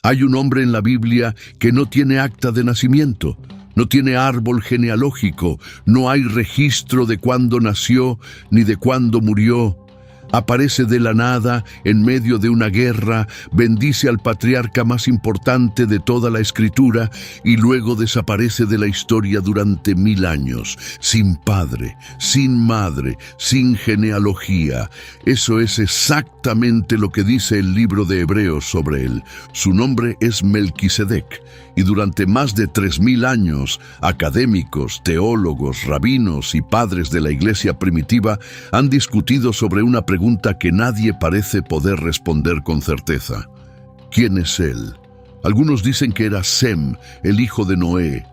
Hay un hombre en la Biblia que no tiene acta de nacimiento, no tiene árbol genealógico, no hay registro de cuándo nació ni de cuándo murió. Aparece de la nada, en medio de una guerra, bendice al patriarca más importante de toda la Escritura y luego desaparece de la historia durante 1000 años, sin padre, sin madre, sin genealogía. Eso es exactamente lo que dice el libro de Hebreos sobre él. Su nombre es Melquisedec. Y durante más de 3000 años, académicos, teólogos, rabinos y padres de la iglesia primitiva han discutido sobre una pregunta que nadie parece poder responder con certeza. ¿Quién es él? Algunos dicen que era Sem, el hijo de Noé.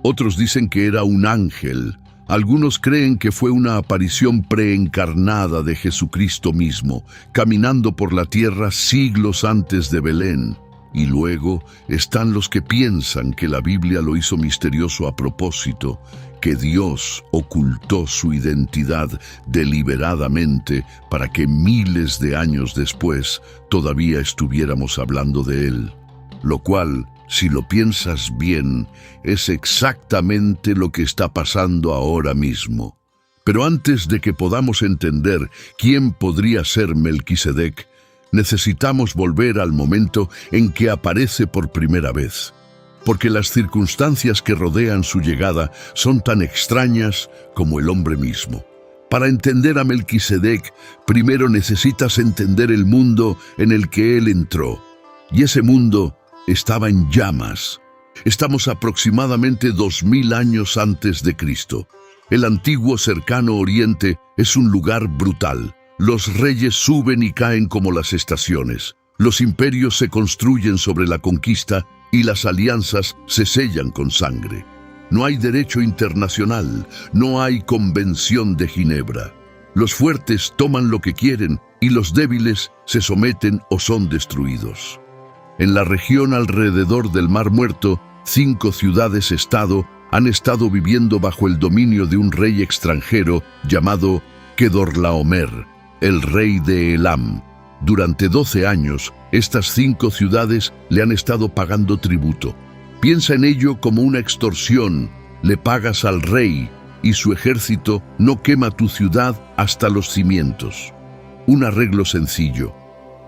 Otros dicen que era un ángel. Algunos creen que fue una aparición preencarnada de Jesucristo mismo, caminando por la tierra siglos antes de Belén. Y luego están los que piensan que la Biblia lo hizo misterioso a propósito, que Dios ocultó su identidad deliberadamente para que miles de años después todavía estuviéramos hablando de él. Lo cual, si lo piensas bien, es exactamente lo que está pasando ahora mismo. Pero antes de que podamos entender quién podría ser Melquisedec, necesitamos volver al momento en que aparece por primera vez, porque las circunstancias que rodean su llegada son tan extrañas como el hombre mismo. Para entender a Melquisedec, primero necesitas entender el mundo en el que él entró, y ese mundo estaba en llamas. Estamos aproximadamente 2000 años antes de Cristo. El antiguo cercano Oriente es un lugar brutal. Los reyes suben y caen como las estaciones. Los imperios se construyen sobre la conquista y las alianzas se sellan con sangre. No hay derecho internacional, no hay convención de Ginebra. Los fuertes toman lo que quieren y los débiles se someten o son destruidos. En la región alrededor del Mar Muerto, 5 ciudades-estado han estado viviendo bajo el dominio de un rey extranjero llamado Kedorlaomer, el rey de Elam. Durante 12 años, estas 5 ciudades le han estado pagando tributo. Piensa en ello como una extorsión. Le pagas al rey y su ejército no quema tu ciudad hasta los cimientos. Un arreglo sencillo.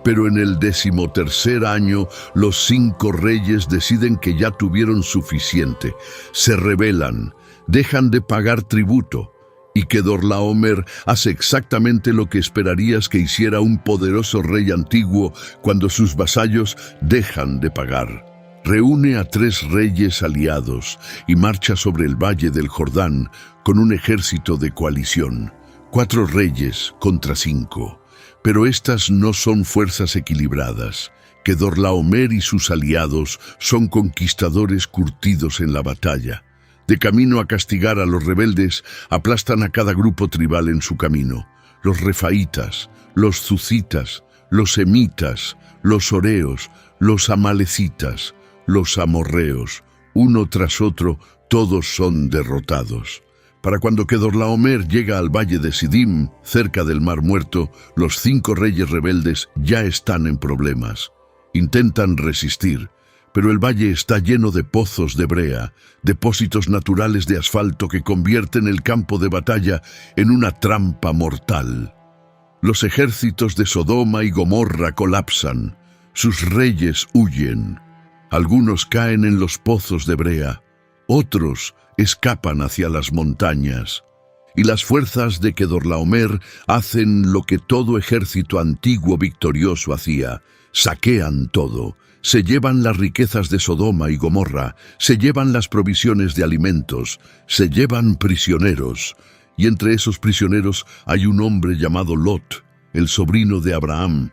Pero en el 13º año, los 5 reyes deciden que ya tuvieron suficiente. Se rebelan, dejan de pagar tributo. Y Kedorlaomer hace exactamente lo que esperarías que hiciera un poderoso rey antiguo cuando sus vasallos dejan de pagar. Reúne a 3 reyes aliados y marcha sobre el valle del Jordán con un ejército de coalición. 4 reyes contra 5. Pero estas no son fuerzas equilibradas. Kedorlaomer y sus aliados son conquistadores curtidos en la batalla. De camino a castigar a los rebeldes, aplastan a cada grupo tribal en su camino. Los refaítas, los zucitas, los emitas, los oreos, los amalecitas, los amorreos. Uno tras otro, todos son derrotados. Para cuando Kedorlaomer llega al valle de Sidim, cerca del Mar Muerto, los 5 reyes rebeldes ya están en problemas. Intentan resistir, pero el valle está lleno de pozos de brea, depósitos naturales de asfalto que convierten el campo de batalla en una trampa mortal. Los ejércitos de Sodoma y Gomorra colapsan, sus reyes huyen. Algunos caen en los pozos de brea, otros escapan hacia las montañas. Y las fuerzas de Kedorlaomer hacen lo que todo ejército antiguo victorioso hacía: saquean todo. Se llevan las riquezas de Sodoma y Gomorra, se llevan las provisiones de alimentos, se llevan prisioneros. Y entre esos prisioneros hay un hombre llamado Lot, el sobrino de Abraham.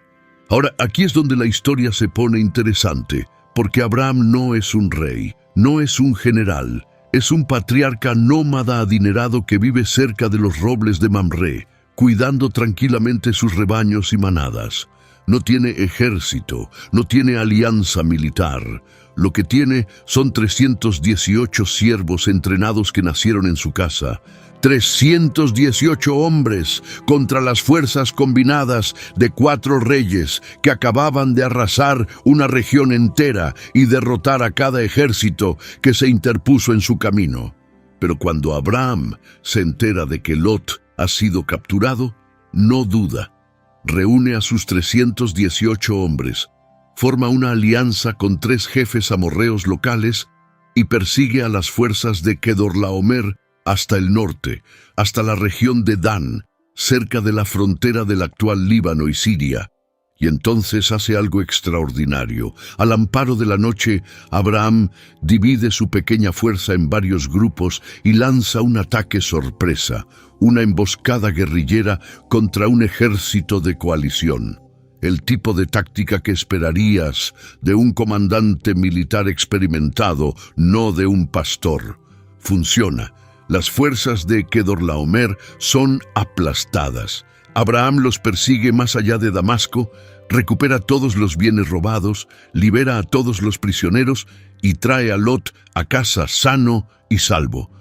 Ahora, aquí es donde la historia se pone interesante, porque Abraham no es un rey, no es un general, es un patriarca nómada adinerado que vive cerca de los robles de Mamre, cuidando tranquilamente sus rebaños y manadas. No tiene ejército, no tiene alianza militar. Lo que tiene son 318 siervos entrenados que nacieron en su casa, 318 hombres contra las fuerzas combinadas de 4 reyes que acababan de arrasar una región entera y derrotar a cada ejército que se interpuso en su camino. Pero cuando Abraham se entera de que Lot ha sido capturado, no duda. Reúne a sus 318 hombres, forma una alianza con 3 jefes amorreos locales y persigue a las fuerzas de Kedorlaomer hasta el norte, hasta la región de Dan, cerca de la frontera del actual Líbano y Siria. Y entonces hace algo extraordinario. Al amparo de la noche, Abraham divide su pequeña fuerza en varios grupos y lanza un ataque sorpresa, una emboscada guerrillera contra un ejército de coalición. El tipo de táctica que esperarías de un comandante militar experimentado, no de un pastor. Funciona. Las fuerzas de Kedorlaomer son aplastadas. Abraham los persigue más allá de Damasco, recupera todos los bienes robados, libera a todos los prisioneros y trae a Lot a casa sano y salvo.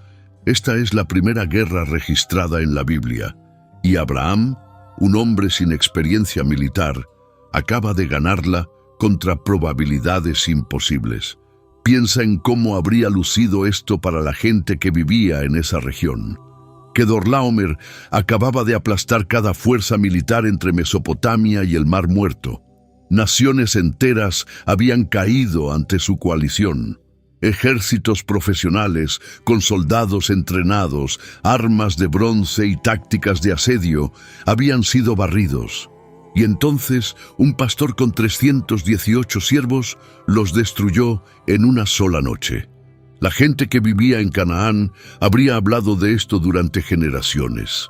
Esta es la primera guerra registrada en la Biblia. Y Abraham, un hombre sin experiencia militar, acaba de ganarla contra probabilidades imposibles. Piensa en cómo habría lucido esto para la gente que vivía en esa región. Kedorlaomer acababa de aplastar cada fuerza militar entre Mesopotamia y el Mar Muerto. Naciones enteras habían caído ante su coalición. Ejércitos profesionales, con soldados entrenados, armas de bronce y tácticas de asedio, habían sido barridos. Y entonces un pastor con 318 siervos los destruyó en una sola noche. La gente que vivía en Canaán habría hablado de esto durante generaciones.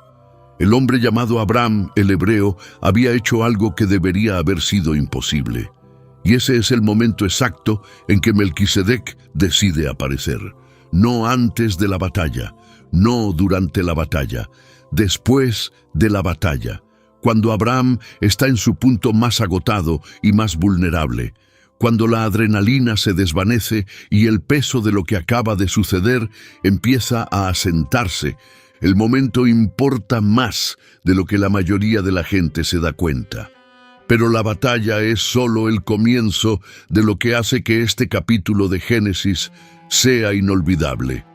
El hombre llamado Abraham, el hebreo, había hecho algo que debería haber sido imposible. Y ese es el momento exacto en que Melquisedec decide aparecer. No antes de la batalla, no durante la batalla, después de la batalla. Cuando Abraham está en su punto más agotado y más vulnerable, cuando la adrenalina se desvanece y el peso de lo que acaba de suceder empieza a asentarse, el momento importa más de lo que la mayoría de la gente se da cuenta. Pero la batalla es solo el comienzo de lo que hace que este capítulo de Génesis sea inolvidable.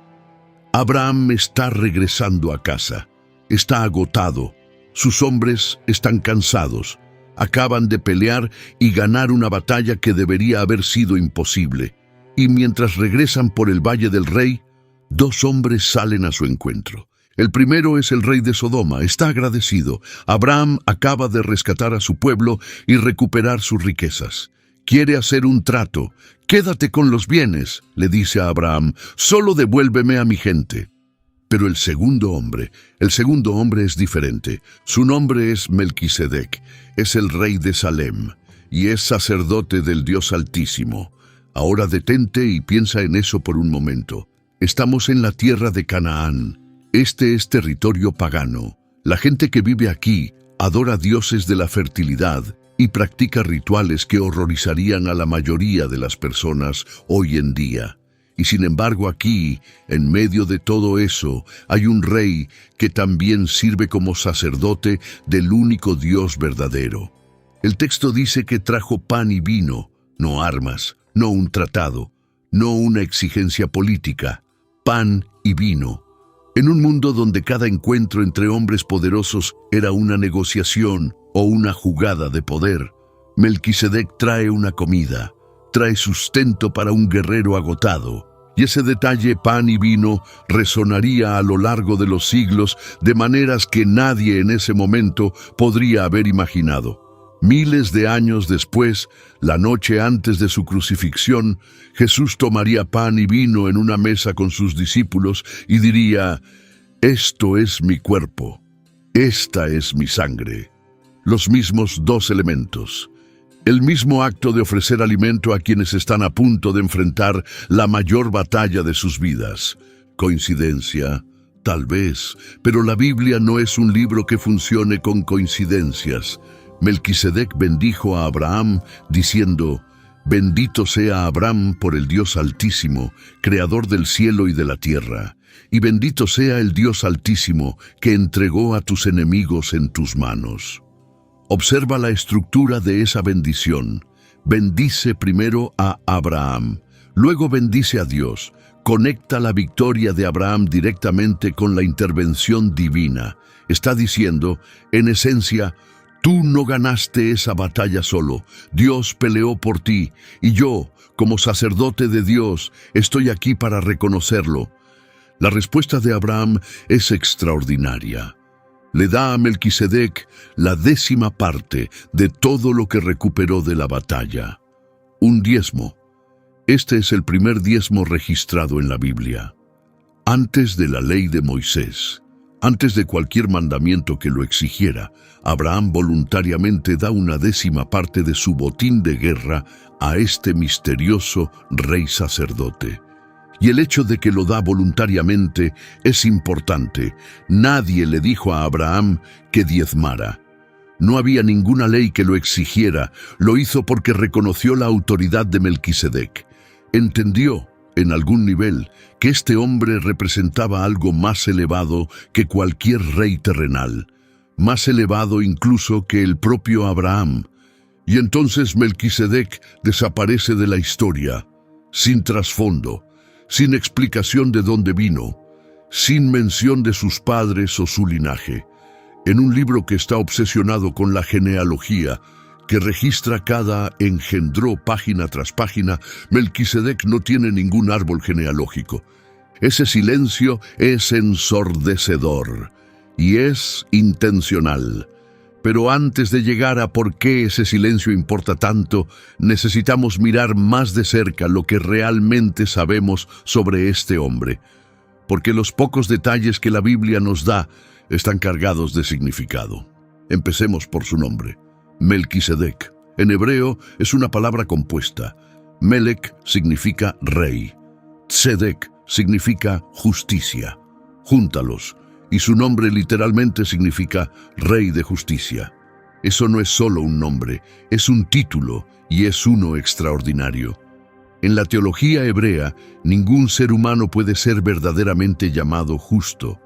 Abraham está regresando a casa, está agotado. Sus hombres están cansados, acaban de pelear y ganar una batalla que debería haber sido imposible. Y mientras regresan por el Valle del Rey, 2 hombres salen a su encuentro. El primero es el rey de Sodoma, está agradecido. Abraham acaba de rescatar a su pueblo y recuperar sus riquezas. Quiere hacer un trato. «Quédate con los bienes», le dice a Abraham, «solo devuélveme a mi gente». Pero el segundo hombre es diferente. Su nombre es Melquisedec, es el rey de Salem y es sacerdote del Dios Altísimo. Ahora detente y piensa en eso por un momento. Estamos en la tierra de Canaán. Este es territorio pagano. La gente que vive aquí adora dioses de la fertilidad y practica rituales que horrorizarían a la mayoría de las personas hoy en día. Y sin embargo aquí, en medio de todo eso, hay un rey que también sirve como sacerdote del único Dios verdadero. El texto dice que trajo pan y vino, no armas, no un tratado, no una exigencia política, pan y vino. En un mundo donde cada encuentro entre hombres poderosos era una negociación o una jugada de poder, Melquisedec trae una comida, trae sustento para un guerrero agotado. Y ese detalle, pan y vino, resonaría a lo largo de los siglos de maneras que nadie en ese momento podría haber imaginado. Miles de años después, la noche antes de su crucifixión, Jesús tomaría pan y vino en una mesa con sus discípulos y diría: «Esto es mi cuerpo, esta es mi sangre». Los mismos 2 elementos. El mismo acto de ofrecer alimento a quienes están a punto de enfrentar la mayor batalla de sus vidas. ¿Coincidencia? Tal vez, pero la Biblia no es un libro que funcione con coincidencias. Melquisedec bendijo a Abraham diciendo: «Bendito sea Abraham por el Dios Altísimo, creador del cielo y de la tierra». y bendito sea el Dios Altísimo que entregó a tus enemigos en tus manos. Observa la estructura de esa bendición. Bendice primero a Abraham, luego bendice a Dios. Conecta la victoria de Abraham directamente con la intervención divina. Está diciendo, en esencia, tú no ganaste esa batalla solo. Dios peleó por ti, y yo, como sacerdote de Dios, estoy aquí para reconocerlo. La respuesta de Abraham es extraordinaria. Le da a Melquisedec la 10ª parte de todo lo que recuperó de la batalla. Un diezmo. Este es el primer diezmo registrado en la Biblia. Antes de la ley de Moisés, antes de cualquier mandamiento que lo exigiera, Abraham voluntariamente da una 10ª parte de su botín de guerra a este misterioso rey sacerdote. Y el hecho de que lo da voluntariamente es importante. Nadie le dijo a Abraham que diezmara. No había ninguna ley que lo exigiera. Lo hizo porque reconoció la autoridad de Melquisedec. Entendió, en algún nivel, que este hombre representaba algo más elevado que cualquier rey terrenal, más elevado incluso que el propio Abraham. Y entonces Melquisedec desaparece de la historia, sin trasfondo, sin explicación de dónde vino, sin mención de sus padres o su linaje. En un libro que está obsesionado con la genealogía, que registra cada engendró página tras página, Melquisedec no tiene ningún árbol genealógico. Ese silencio es ensordecedor y es intencional. Pero antes de llegar a por qué ese silencio importa tanto, necesitamos mirar más de cerca lo que realmente sabemos sobre este hombre, porque los pocos detalles que la Biblia nos da están cargados de significado. Empecemos por su nombre. Melquisedec. En hebreo es una palabra compuesta. Melech significa rey. Tzedek significa justicia. Júntalos, y su nombre literalmente significa rey de justicia. Eso no es solo un nombre, es un título y es uno extraordinario. En la teología hebrea, ningún ser humano puede ser verdaderamente llamado justo.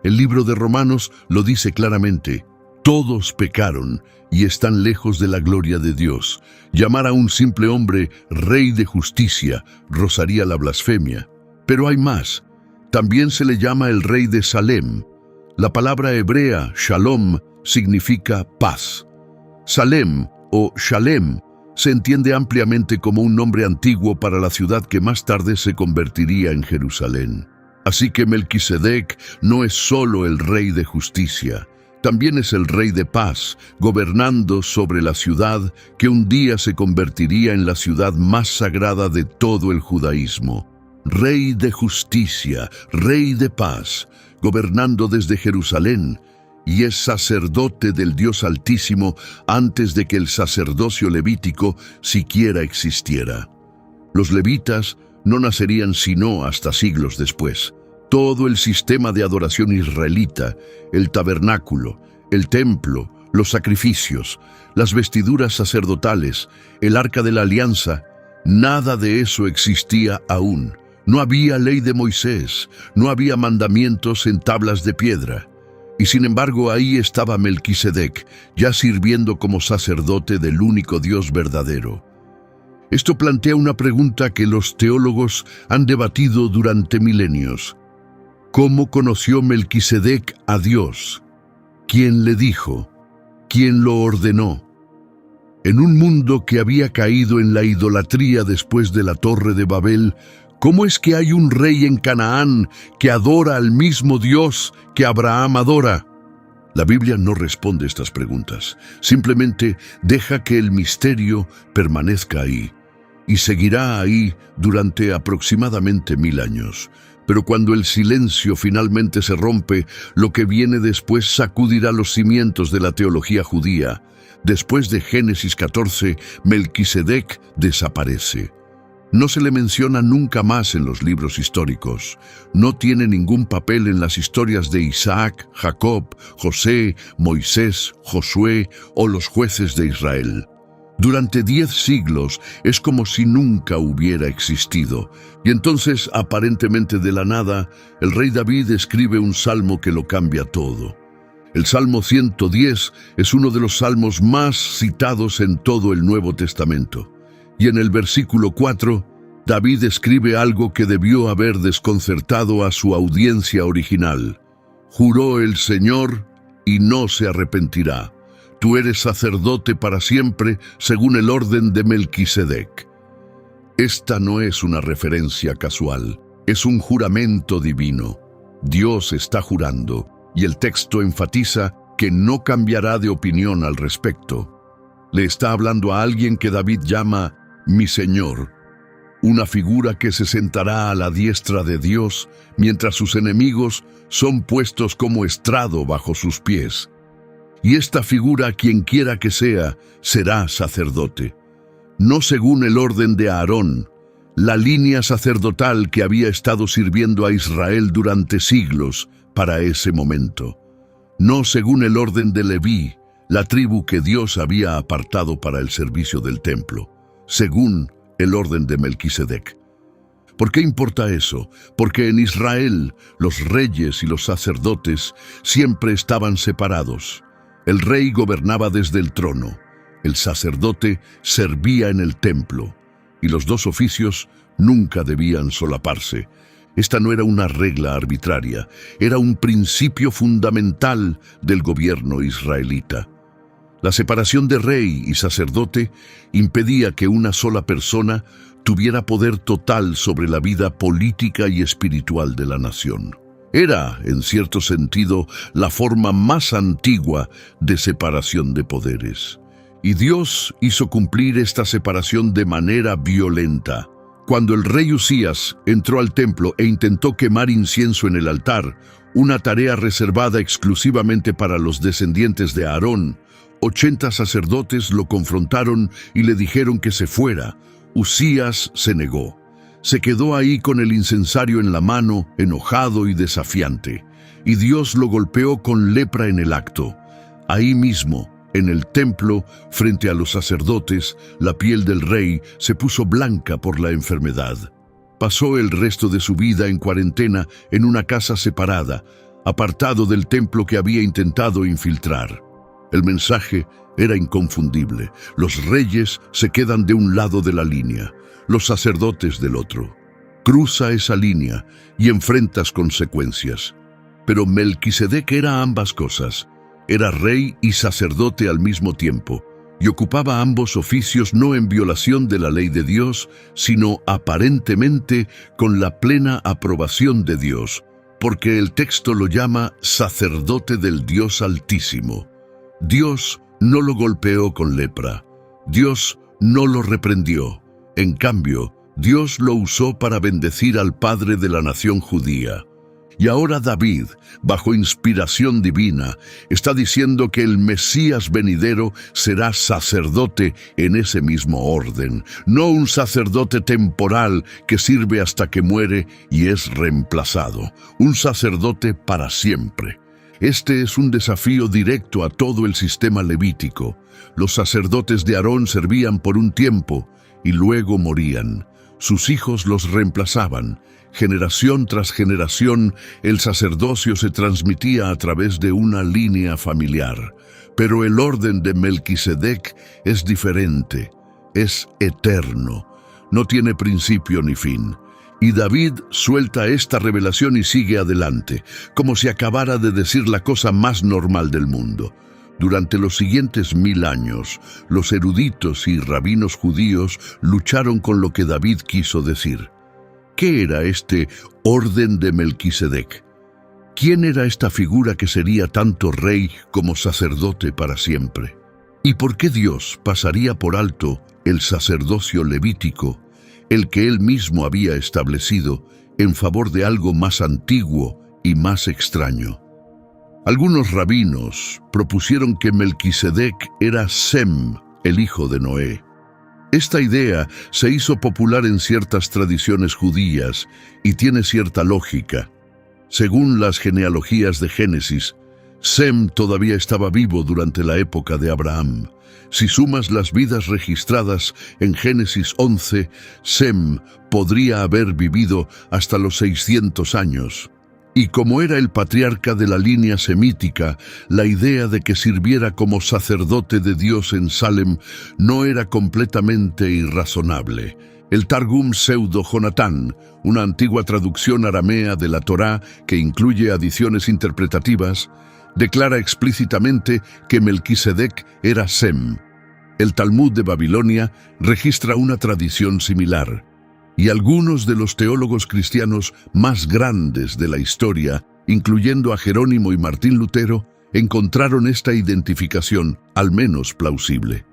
El libro de Romanos lo dice claramente. Todos pecaron y están lejos de la gloria de Dios. Llamar a un simple hombre rey de justicia rozaría la blasfemia. Pero hay más. También se le llama el rey de Salem. La palabra hebrea shalom significa paz. Salem o Shalem se entiende ampliamente como un nombre antiguo para la ciudad que más tarde se convertiría en Jerusalén. Así que Melquisedec no es solo el rey de justicia. También es el rey de paz, gobernando sobre la ciudad que un día se convertiría en la ciudad más sagrada de todo el judaísmo. Rey de justicia, rey de paz, gobernando desde Jerusalén, y es sacerdote del Dios Altísimo antes de que el sacerdocio levítico siquiera existiera. Los levitas no nacerían sino hasta siglos después. Todo el sistema de adoración israelita, el tabernáculo, el templo, los sacrificios, las vestiduras sacerdotales, el arca de la alianza, nada de eso existía aún. No había ley de Moisés, no había mandamientos en tablas de piedra. Y sin embargo ahí estaba Melquisedec, ya sirviendo como sacerdote del único Dios verdadero. Esto plantea una pregunta que los teólogos han debatido durante milenios. ¿Cómo conoció Melquisedec a Dios? ¿Quién le dijo? ¿Quién lo ordenó? En un mundo que había caído en la idolatría después de la Torre de Babel, ¿cómo es que hay un rey en Canaán que adora al mismo Dios que Abraham adora? La Biblia no responde estas preguntas, simplemente deja que el misterio permanezca ahí, y seguirá ahí durante aproximadamente 1000 años. Pero cuando el silencio finalmente se rompe, lo que viene después sacudirá los cimientos de la teología judía. Después de Génesis 14, Melquisedec desaparece. No se le menciona nunca más en los libros históricos. No tiene ningún papel en las historias de Isaac, Jacob, José, Moisés, Josué o los jueces de Israel. Durante 10 siglos es como si nunca hubiera existido. Y entonces, aparentemente de la nada, el rey David escribe un salmo que lo cambia todo. El Salmo 110 es uno de los salmos más citados en todo el Nuevo Testamento. Y en el versículo 4, David escribe algo que debió haber desconcertado a su audiencia original. Juró el Señor y no se arrepentirá. Tú eres sacerdote para siempre, según el orden de Melquisedec. Esta no es una referencia casual, es un juramento divino. Dios está jurando, y el texto enfatiza que no cambiará de opinión al respecto. Le está hablando a alguien que David llama mi Señor, una figura que se sentará a la diestra de Dios, mientras sus enemigos son puestos como estrado bajo sus pies. Y esta figura, quien quiera que sea, será sacerdote. No según el orden de Aarón, la línea sacerdotal que había estado sirviendo a Israel durante siglos para ese momento. No según el orden de Leví, la tribu que Dios había apartado para el servicio del templo. Según el orden de Melquisedec. ¿Por qué importa eso? Porque en Israel los reyes y los sacerdotes siempre estaban separados. El rey gobernaba desde el trono, el sacerdote servía en el templo, y los dos oficios nunca debían solaparse. Esta no era una regla arbitraria, era un principio fundamental del gobierno israelita. La separación de rey y sacerdote impedía que una sola persona tuviera poder total sobre la vida política y espiritual de la nación. Era, en cierto sentido, la forma más antigua de separación de poderes. Y Dios hizo cumplir esta separación de manera violenta. Cuando el rey Usías entró al templo e intentó quemar incienso en el altar, una tarea reservada exclusivamente para los descendientes de Aarón, 80 sacerdotes lo confrontaron y le dijeron que se fuera. Usías se negó. Se quedó ahí con el incensario en la mano, enojado y desafiante. Y Dios lo golpeó con lepra en el acto. Ahí mismo, en el templo, frente a los sacerdotes, la piel del rey se puso blanca por la enfermedad. Pasó el resto de su vida en cuarentena en una casa separada, apartado del templo que había intentado infiltrar. El mensaje era inconfundible. Los reyes se quedan de un lado de la línea, los sacerdotes del otro. Cruza esa línea y enfrentas consecuencias. Pero Melquisedec era ambas cosas. Era rey y sacerdote al mismo tiempo, y ocupaba ambos oficios no en violación de la ley de Dios, sino aparentemente con la plena aprobación de Dios, porque el texto lo llama sacerdote del Dios Altísimo. Dios no lo golpeó con lepra. Dios no lo reprendió. En cambio, Dios lo usó para bendecir al padre de la nación judía. Y ahora David, bajo inspiración divina, está diciendo que el Mesías venidero será sacerdote en ese mismo orden, no un sacerdote temporal que sirve hasta que muere y es reemplazado, un sacerdote para siempre. Este es un desafío directo a todo el sistema levítico. Los sacerdotes de Aarón servían por un tiempo y luego morían. Sus hijos los reemplazaban. Generación tras generación, el sacerdocio se transmitía a través de una línea familiar. Pero el orden de Melquisedec es diferente, es eterno, no tiene principio ni fin. Y David suelta esta revelación y sigue adelante, como si acabara de decir la cosa más normal del mundo. Durante los siguientes 1000 años, los eruditos y rabinos judíos lucharon con lo que David quiso decir. ¿Qué era este orden de Melquisedec? ¿Quién era esta figura que sería tanto rey como sacerdote para siempre? ¿Y por qué Dios pasaría por alto el sacerdocio levítico, el que él mismo había establecido, en favor de algo más antiguo y más extraño? Algunos rabinos propusieron que Melquisedec era Sem, el hijo de Noé. Esta idea se hizo popular en ciertas tradiciones judías y tiene cierta lógica. Según las genealogías de Génesis, Sem todavía estaba vivo durante la época de Abraham. Si sumas las vidas registradas en Génesis 11, Sem podría haber vivido hasta los 600 años. Y como era el patriarca de la línea semítica, la idea de que sirviera como sacerdote de Dios en Salem no era completamente irrazonable. El Targum Pseudo-Jonatán, una antigua traducción aramea de la Torá que incluye adiciones interpretativas, declara explícitamente que Melquisedec era Sem. El Talmud de Babilonia registra una tradición similar, y algunos de los teólogos cristianos más grandes de la historia, incluyendo a Jerónimo y Martín Lutero, encontraron esta identificación al menos plausible.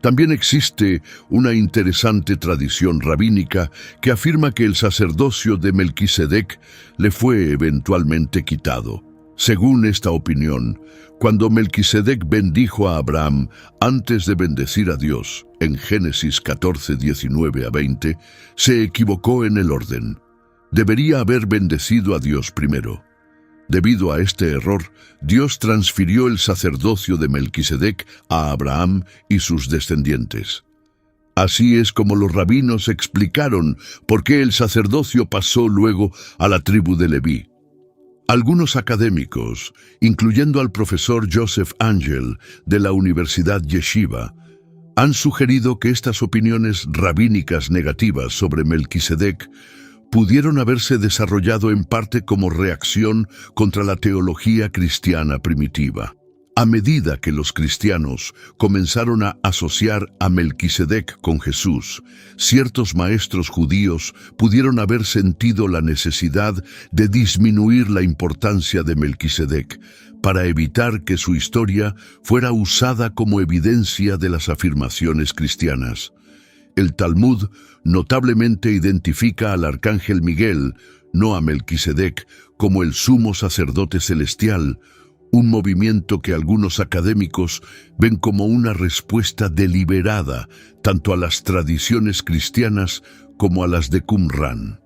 También existe una interesante tradición rabínica que afirma que el sacerdocio de Melquisedec le fue eventualmente quitado. Según esta opinión, cuando Melquisedec bendijo a Abraham antes de bendecir a Dios, en Génesis 14, 19 a 20, se equivocó en el orden. Debería haber bendecido a Dios primero. Debido a este error, Dios transfirió el sacerdocio de Melquisedec a Abraham y sus descendientes. Así es como los rabinos explicaron por qué el sacerdocio pasó luego a la tribu de Leví. Algunos académicos, incluyendo al profesor Joseph Angel de la Universidad Yeshiva, han sugerido que estas opiniones rabínicas negativas sobre Melquisedec pudieron haberse desarrollado en parte como reacción contra la teología cristiana primitiva. A medida que los cristianos comenzaron a asociar a Melquisedec con Jesús, ciertos maestros judíos pudieron haber sentido la necesidad de disminuir la importancia de Melquisedec para evitar que su historia fuera usada como evidencia de las afirmaciones cristianas. El Talmud notablemente identifica al arcángel Miguel, no a Melquisedec, como el sumo sacerdote celestial, un movimiento que algunos académicos ven como una respuesta deliberada tanto a las tradiciones cristianas como a las de Qumran.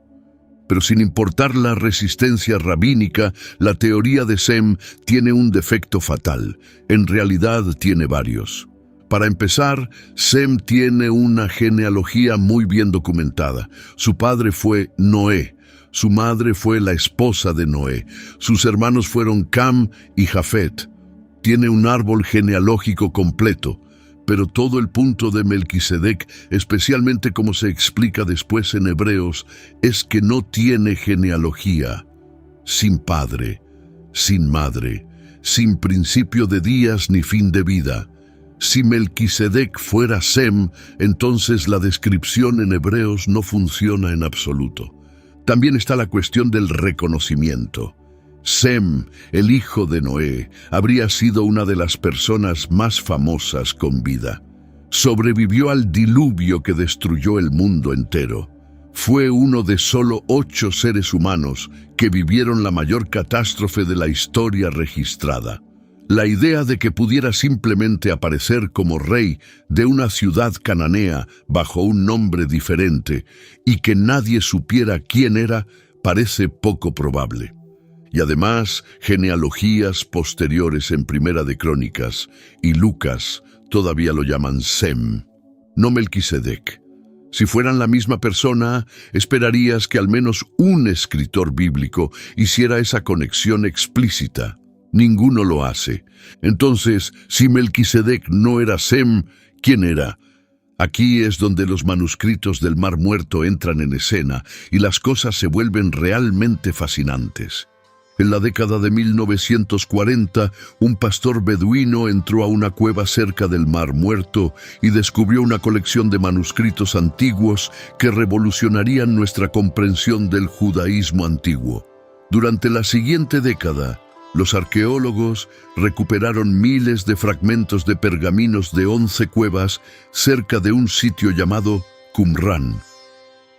Pero sin importar la resistencia rabínica, la teoría de Sem tiene un defecto fatal. En realidad tiene varios. Para empezar, Sem tiene una genealogía muy bien documentada. Su padre fue Noé. Su madre fue la esposa de Noé. Sus hermanos fueron Cam y Jafet. Tiene un árbol genealógico completo, pero todo el punto de Melquisedec, especialmente como se explica después en Hebreos, es que no tiene genealogía. Sin padre, sin madre, sin principio de días ni fin de vida. Si Melquisedec fuera Sem, entonces la descripción en Hebreos no funciona en absoluto. También está la cuestión del reconocimiento. Sem, el hijo de Noé, habría sido una de las personas más famosas con vida. Sobrevivió al diluvio que destruyó el mundo entero. Fue uno de solo 8 seres humanos que vivieron la mayor catástrofe de la historia registrada. La idea de que pudiera simplemente aparecer como rey de una ciudad cananea bajo un nombre diferente y que nadie supiera quién era parece poco probable. Y además, genealogías posteriores en Primera de Crónicas y Lucas todavía lo llaman Sem, no Melquisedec. Si fueran la misma persona, esperarías que al menos un escritor bíblico hiciera esa conexión explícita. Ninguno lo hace. Entonces, si Melquisedec no era Sem, ¿quién era? Aquí es donde los manuscritos del Mar Muerto entran en escena y las cosas se vuelven realmente fascinantes. En la década de 1940, un pastor beduino entró a una cueva cerca del Mar Muerto y descubrió una colección de manuscritos antiguos que revolucionarían nuestra comprensión del judaísmo antiguo. Durante la siguiente década, los arqueólogos recuperaron miles de fragmentos de pergaminos de 11 cuevas cerca de un sitio llamado Qumran.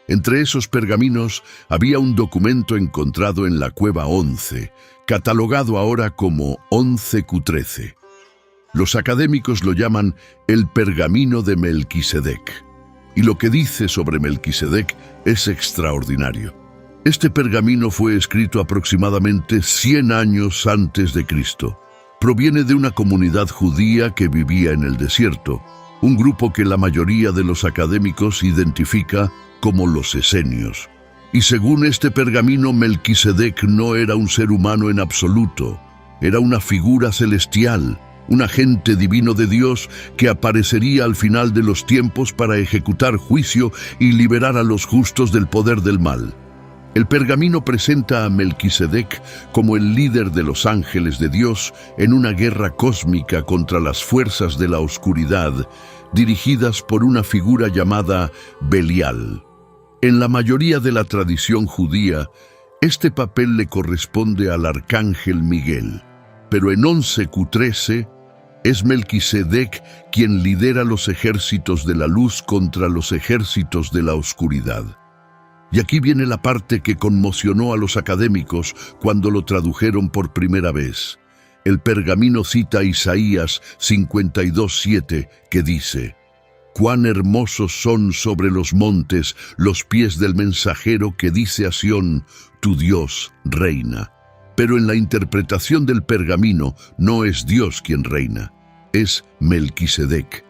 Entre esos pergaminos había un documento encontrado en la cueva 11, catalogado ahora como 11Q13. Los académicos lo llaman el pergamino de Melquisedec, y lo que dice sobre Melquisedec es extraordinario. Este pergamino fue escrito aproximadamente 100 años antes de Cristo. Proviene de una comunidad judía que vivía en el desierto, un grupo que la mayoría de los académicos identifica como los esenios. Y según este pergamino, Melquisedec no era un ser humano en absoluto, era una figura celestial, un agente divino de Dios que aparecería al final de los tiempos para ejecutar juicio y liberar a los justos del poder del mal. El pergamino presenta a Melquisedec como el líder de los ángeles de Dios en una guerra cósmica contra las fuerzas de la oscuridad, dirigidas por una figura llamada Belial. En la mayoría de la tradición judía, este papel le corresponde al arcángel Miguel, pero en 11Q13 es Melquisedec quien lidera los ejércitos de la luz contra los ejércitos de la oscuridad. Y aquí viene la parte que conmocionó a los académicos cuando lo tradujeron por primera vez. El pergamino cita a Isaías 52:7, que dice: «Cuán hermosos son sobre los montes los pies del mensajero que dice a Sión, tu Dios reina». Pero en la interpretación del pergamino no es Dios quien reina, es Melquisedec.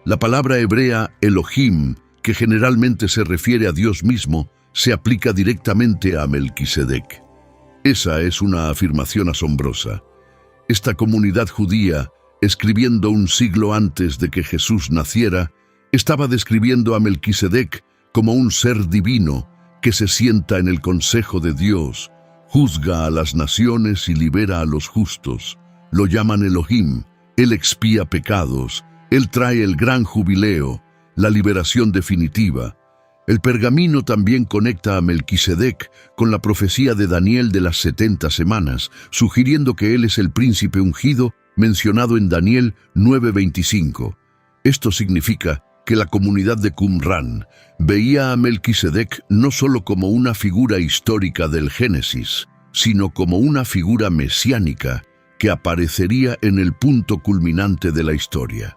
La palabra hebrea Elohim, que generalmente se refiere a Dios mismo, se aplica directamente a Melquisedec. Esa es una afirmación asombrosa. Esta comunidad judía, escribiendo un siglo antes de que Jesús naciera, estaba describiendo a Melquisedec como un ser divino que se sienta en el consejo de Dios, juzga a las naciones y libera a los justos. Lo llaman Elohim, él expía pecados, él trae el gran jubileo, la liberación definitiva. El pergamino también conecta a Melquisedec con la profecía de Daniel de las 70 semanas, sugiriendo que él es el príncipe ungido mencionado en Daniel 9:25. Esto significa que la comunidad de Qumran veía a Melquisedec no solo como una figura histórica del Génesis, sino como una figura mesiánica que aparecería en el punto culminante de la historia.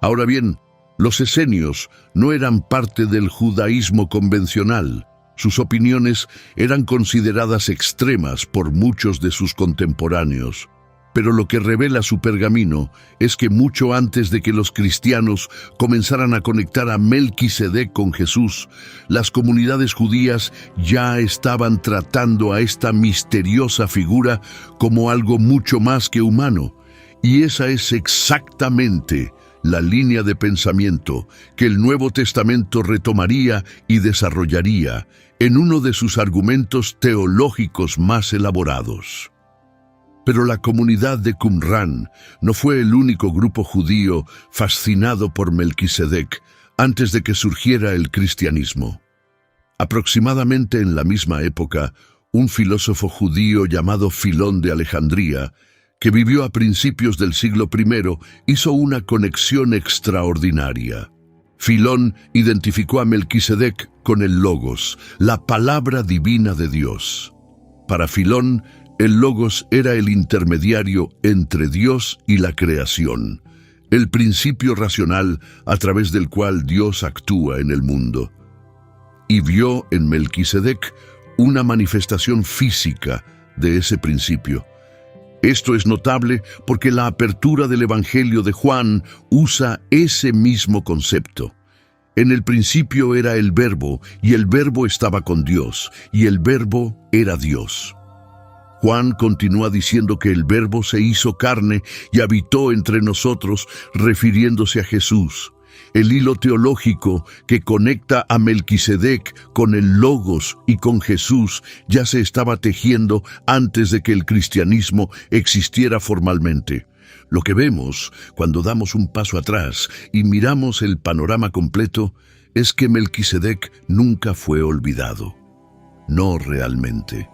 Ahora bien, los esenios no eran parte del judaísmo convencional. Sus opiniones eran consideradas extremas por muchos de sus contemporáneos. Pero lo que revela su pergamino es que mucho antes de que los cristianos comenzaran a conectar a Melquisedec con Jesús, las comunidades judías ya estaban tratando a esta misteriosa figura como algo mucho más que humano. Y esa es exactamente la línea de pensamiento que el Nuevo Testamento retomaría y desarrollaría en uno de sus argumentos teológicos más elaborados. Pero la comunidad de Qumran no fue el único grupo judío fascinado por Melquisedec antes de que surgiera el cristianismo. Aproximadamente en la misma época, un filósofo judío llamado Filón de Alejandría, que vivió a principios del siglo I, hizo una conexión extraordinaria. Filón identificó a Melquisedec con el Logos, la palabra divina de Dios. Para Filón, el Logos era el intermediario entre Dios y la creación, el principio racional a través del cual Dios actúa en el mundo. Y vio en Melquisedec una manifestación física de ese principio. Esto es notable porque la apertura del Evangelio de Juan usa ese mismo concepto. En el principio era el Verbo, y el Verbo estaba con Dios, y el Verbo era Dios. Juan continúa diciendo que el Verbo se hizo carne y habitó entre nosotros, refiriéndose a Jesús. El hilo teológico que conecta a Melquisedec con el Logos y con Jesús ya se estaba tejiendo antes de que el cristianismo existiera formalmente. Lo que vemos cuando damos un paso atrás y miramos el panorama completo es que Melquisedec nunca fue olvidado. No realmente.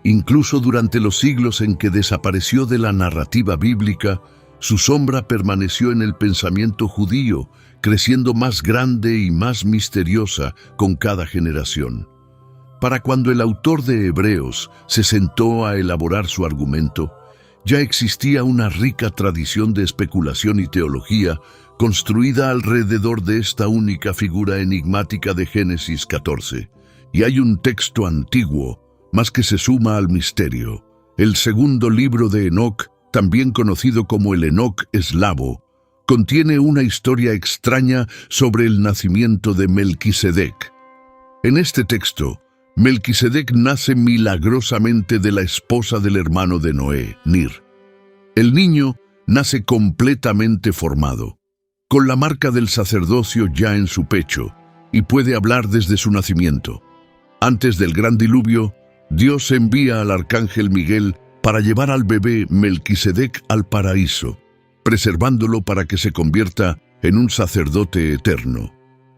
Incluso durante los siglos en que desapareció de la narrativa bíblica, su sombra permaneció en el pensamiento judío, creciendo más grande y más misteriosa con cada generación. Para cuando el autor de Hebreos se sentó a elaborar su argumento, ya existía una rica tradición de especulación y teología construida alrededor de esta única figura enigmática de Génesis 14. Y hay un texto antiguo, más que se suma al misterio. El segundo libro de Enoc, también conocido como el Enoc eslavo, contiene una historia extraña sobre el nacimiento de Melquisedec. En este texto, Melquisedec nace milagrosamente de la esposa del hermano de Noé, Nir. El niño nace completamente formado, con la marca del sacerdocio ya en su pecho, y puede hablar desde su nacimiento. Antes del gran diluvio, Dios envía al arcángel Miguel para llevar al bebé Melquisedec al paraíso, preservándolo para que se convierta en un sacerdote eterno.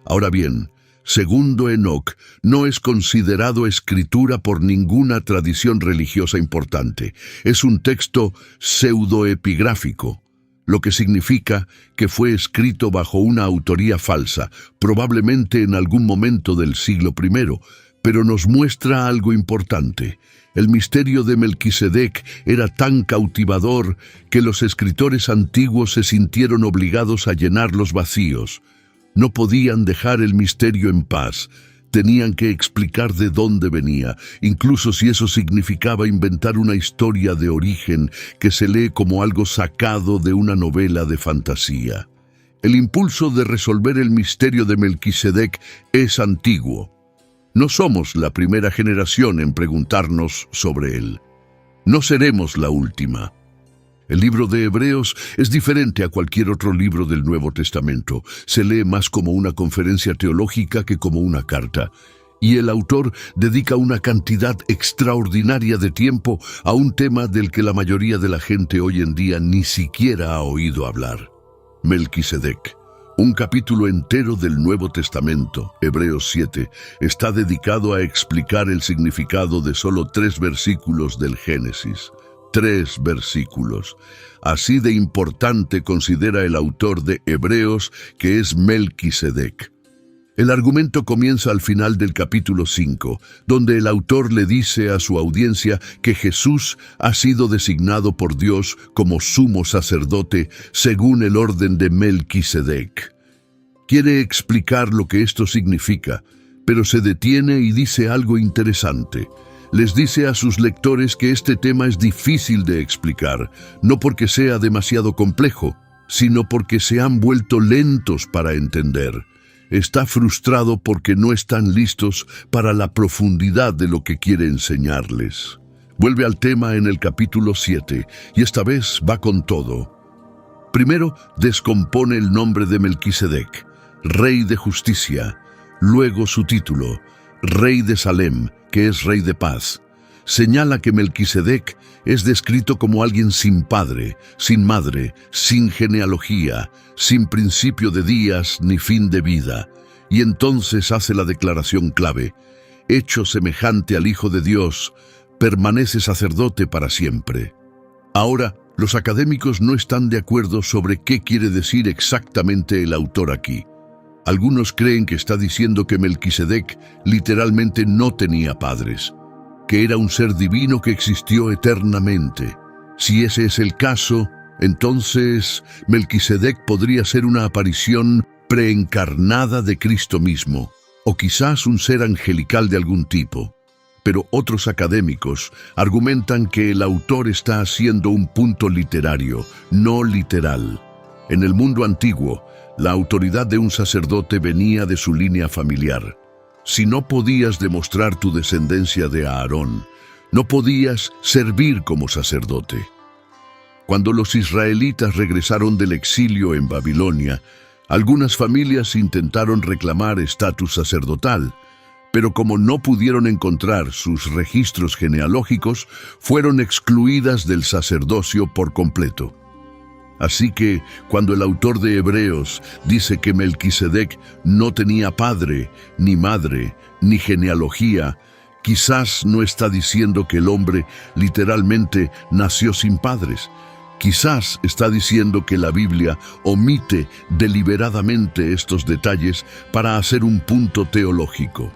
Ahora bien, segundo Enoc, no es considerado escritura por ninguna tradición religiosa importante. Es un texto pseudoepigráfico, lo que significa que fue escrito bajo una autoría falsa, probablemente en algún momento del siglo I, pero nos muestra algo importante. El misterio de Melquisedec era tan cautivador que los escritores antiguos se sintieron obligados a llenar los vacíos. No podían dejar el misterio en paz. Tenían que explicar de dónde venía, incluso si eso significaba inventar una historia de origen que se lee como algo sacado de una novela de fantasía. El impulso de resolver el misterio de Melquisedec es antiguo. No somos la primera generación en preguntarnos sobre él. No seremos la última. El libro de Hebreos es diferente a cualquier otro libro del Nuevo Testamento. Se lee más como una conferencia teológica que como una carta. Y el autor dedica una cantidad extraordinaria de tiempo a un tema del que la mayoría de la gente hoy en día ni siquiera ha oído hablar. Melquisedec. Un capítulo entero del Nuevo Testamento, Hebreos 7, está dedicado a explicar el significado de solo 3 versículos del Génesis. 3 versículos. Así de importante considera el autor de Hebreos que es Melquisedec. El argumento comienza al final del capítulo 5, donde el autor le dice a su audiencia que Jesús ha sido designado por Dios como sumo sacerdote según el orden de Melquisedec. Quiere explicar lo que esto significa, pero se detiene y dice algo interesante. Les dice a sus lectores que este tema es difícil de explicar, no porque sea demasiado complejo, sino porque se han vuelto lentos para entender. Está frustrado porque no están listos para la profundidad de lo que quiere enseñarles. Vuelve al tema en el capítulo 7, y esta vez va con todo. Primero, descompone el nombre de Melquisedec, rey de justicia. Luego su título, rey de Salem, que es rey de paz. Señala que Melquisedec es descrito como alguien sin padre, sin madre, sin genealogía, sin principio de días ni fin de vida. Y entonces hace la declaración clave: hecho semejante al Hijo de Dios, permanece sacerdote para siempre. Ahora, los académicos no están de acuerdo sobre qué quiere decir exactamente el autor aquí. Algunos creen que está diciendo que Melquisedec literalmente no tenía padres, que era un ser divino que existió eternamente. Si ese es el caso, entonces Melquisedec podría ser una aparición preencarnada de Cristo mismo, o quizás un ser angelical de algún tipo. Pero otros académicos argumentan que el autor está haciendo un punto literario, no literal. En el mundo antiguo, la autoridad de un sacerdote venía de su línea familiar. Si no podías demostrar tu descendencia de Aarón, no podías servir como sacerdote. Cuando los israelitas regresaron del exilio en Babilonia, algunas familias intentaron reclamar estatus sacerdotal, pero como no pudieron encontrar sus registros genealógicos, fueron excluidas del sacerdocio por completo. Así que, cuando el autor de Hebreos dice que Melquisedec no tenía padre, ni madre, ni genealogía, quizás no está diciendo que el hombre literalmente nació sin padres. Quizás está diciendo que la Biblia omite deliberadamente estos detalles para hacer un punto teológico.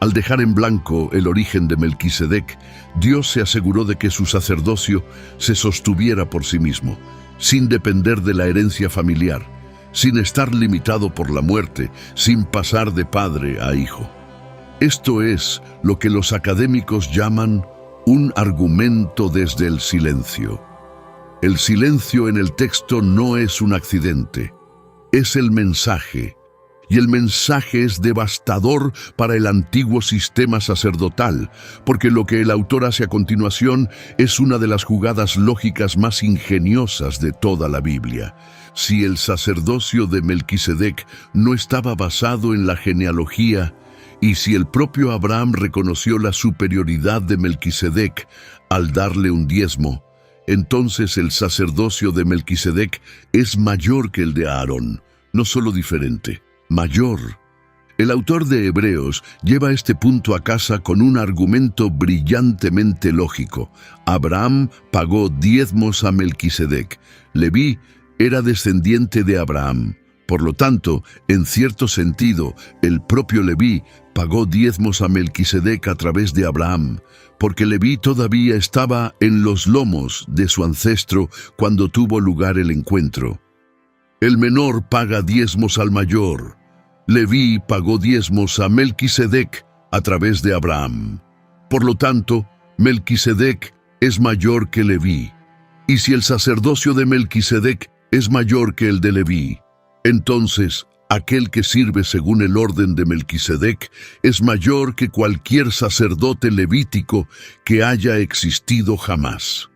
Al dejar en blanco el origen de Melquisedec, Dios se aseguró de que su sacerdocio se sostuviera por sí mismo, sin depender de la herencia familiar, sin estar limitado por la muerte, sin pasar de padre a hijo. Esto es lo que los académicos llaman un argumento desde el silencio. El silencio en el texto no es un accidente, es el mensaje. Y el mensaje es devastador para el antiguo sistema sacerdotal, porque lo que el autor hace a continuación es una de las jugadas lógicas más ingeniosas de toda la Biblia. Si el sacerdocio de Melquisedec no estaba basado en la genealogía, y si el propio Abraham reconoció la superioridad de Melquisedec al darle un diezmo, entonces el sacerdocio de Melquisedec es mayor que el de Aarón, no solo diferente, mayor. El autor de Hebreos lleva este punto a casa con un argumento brillantemente lógico. Abraham pagó diezmos a Melquisedec. Leví era descendiente de Abraham. Por lo tanto, en cierto sentido, el propio Leví pagó diezmos a Melquisedec a través de Abraham, porque Leví todavía estaba en los lomos de su ancestro cuando tuvo lugar el encuentro. El menor paga diezmos al mayor. Leví pagó diezmos a Melquisedec a través de Abraham. Por lo tanto, Melquisedec es mayor que Leví. Y si el sacerdocio de Melquisedec es mayor que el de Leví, entonces aquel que sirve según el orden de Melquisedec es mayor que cualquier sacerdote levítico que haya existido jamás.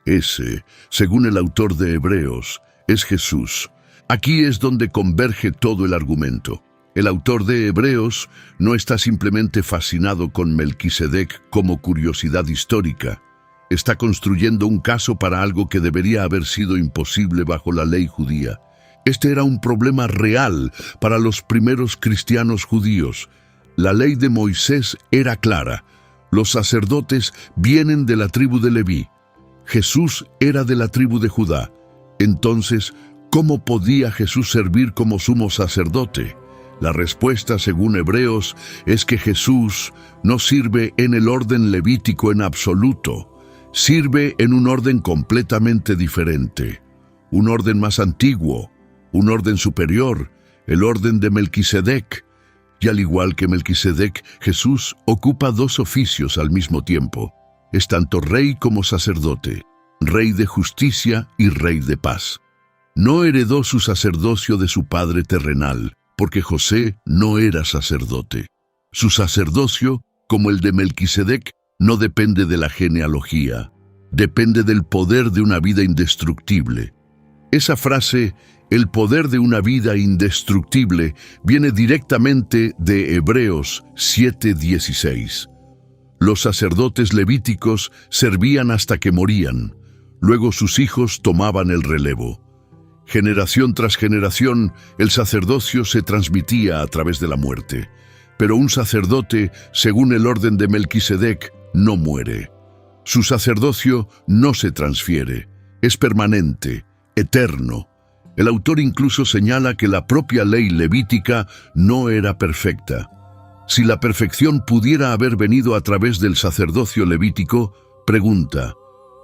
Ese, según el autor de Hebreos, es Jesús. Aquí es donde converge todo el argumento. El autor de Hebreos no está simplemente fascinado con Melquisedec como curiosidad histórica. Está construyendo un caso para algo que debería haber sido imposible bajo la ley judía. Este era un problema real para los primeros cristianos judíos. La ley de Moisés era clara. Los sacerdotes vienen de la tribu de Leví. Jesús era de la tribu de Judá. Entonces, ¿cómo podía Jesús servir como sumo sacerdote? La respuesta, según Hebreos, es que Jesús no sirve en el orden levítico en absoluto. Sirve en un orden completamente diferente. Un orden más antiguo, un orden superior, el orden de Melquisedec. Y al igual que Melquisedec, Jesús ocupa dos oficios al mismo tiempo. Es tanto rey como sacerdote, rey de justicia y rey de paz. No heredó su sacerdocio de su padre terrenal, porque José no era sacerdote. Su sacerdocio, como el de Melquisedec, no depende de la genealogía, depende del poder de una vida indestructible. Esa frase, el poder de una vida indestructible, viene directamente de Hebreos 7:16. Los sacerdotes levíticos servían hasta que morían, luego sus hijos tomaban el relevo. Generación tras generación, el sacerdocio se transmitía a través de la muerte. Pero un sacerdote, según el orden de Melquisedec, no muere. Su sacerdocio no se transfiere, es permanente, eterno. El autor incluso señala que la propia ley levítica no era perfecta. Si la perfección pudiera haber venido a través del sacerdocio levítico, pregunta,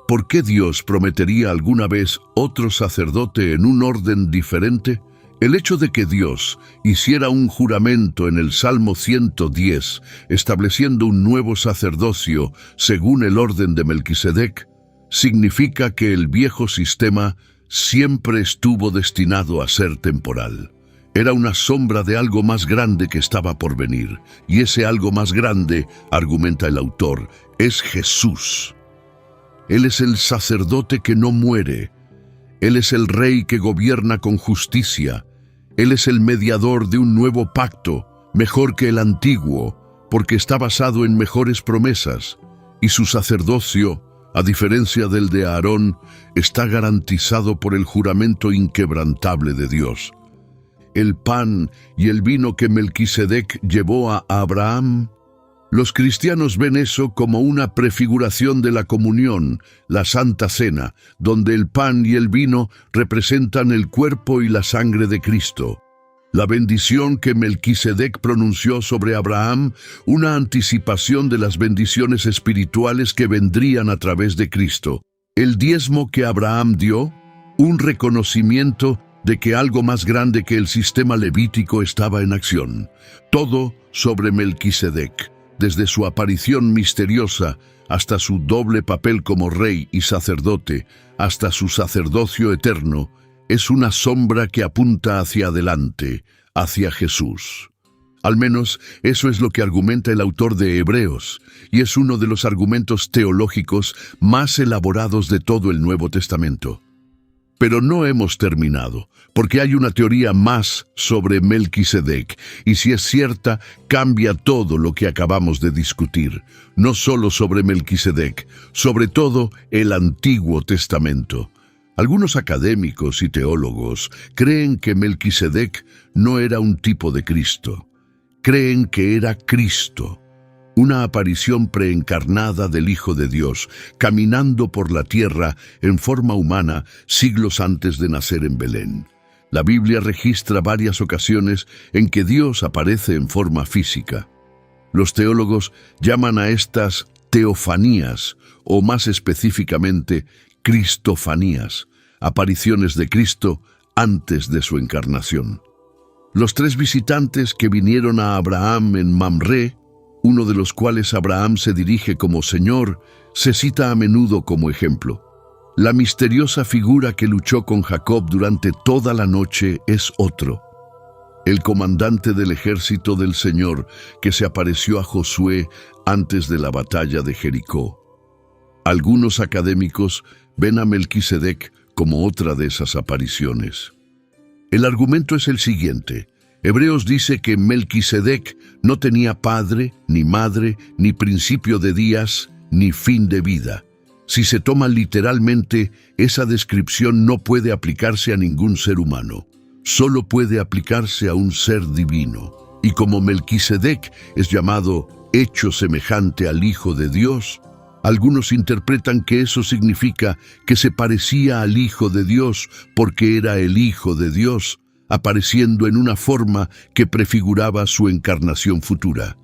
¿por qué Dios prometería alguna vez otro sacerdote en un orden diferente? El hecho de que Dios hiciera un juramento en el Salmo 110, estableciendo un nuevo sacerdocio según el orden de Melquisedec, significa que el viejo sistema siempre estuvo destinado a ser temporal. Era una sombra de algo más grande que estaba por venir, y ese algo más grande, argumenta el autor, es Jesús. Él es el sacerdote que no muere. Él es el rey que gobierna con justicia. Él es el mediador de un nuevo pacto, mejor que el antiguo, porque está basado en mejores promesas, y su sacerdocio, a diferencia del de Aarón, está garantizado por el juramento inquebrantable de Dios. El pan y el vino que Melquisedec llevó a Abraham, los cristianos ven eso como una prefiguración de la comunión, la Santa Cena, donde el pan y el vino representan el cuerpo y la sangre de Cristo. La bendición que Melquisedec pronunció sobre Abraham, una anticipación de las bendiciones espirituales que vendrían a través de Cristo. El diezmo que Abraham dio, un reconocimiento de que algo más grande que el sistema levítico estaba en acción. Todo sobre Melquisedec, desde su aparición misteriosa hasta su doble papel como rey y sacerdote, hasta su sacerdocio eterno, es una sombra que apunta hacia adelante, hacia Jesús. Al menos eso es lo que argumenta el autor de Hebreos, y es uno de los argumentos teológicos más elaborados de todo el Nuevo Testamento. Pero no hemos terminado, porque hay una teoría más sobre Melquisedec, y si es cierta, cambia todo lo que acabamos de discutir, no solo sobre Melquisedec, sobre todo el Antiguo Testamento. Algunos académicos y teólogos creen que Melquisedec no era un tipo de Cristo. Creen que era Cristo, una aparición preencarnada del Hijo de Dios, caminando por la tierra en forma humana siglos antes de nacer en Belén. La Biblia registra varias ocasiones en que Dios aparece en forma física. Los teólogos llaman a estas teofanías, o más específicamente, cristofanías, apariciones de Cristo antes de su encarnación. Los 3 visitantes que vinieron a Abraham en Mamre, uno de los cuales Abraham se dirige como Señor, se cita a menudo como ejemplo. La misteriosa figura que luchó con Jacob durante toda la noche es otro. El comandante del ejército del Señor que se apareció a Josué antes de la batalla de Jericó. Algunos académicos ven a Melquisedec como otra de esas apariciones. El argumento es el siguiente. Hebreos dice que Melquisedec no tenía padre, ni madre, ni principio de días, ni fin de vida. Si se toma literalmente, esa descripción no puede aplicarse a ningún ser humano. Solo puede aplicarse a un ser divino. Y como Melquisedec es llamado hecho semejante al Hijo de Dios, algunos interpretan que eso significa que se parecía al Hijo de Dios porque era el Hijo de Dios, apareciendo en una forma que prefiguraba su encarnación futura.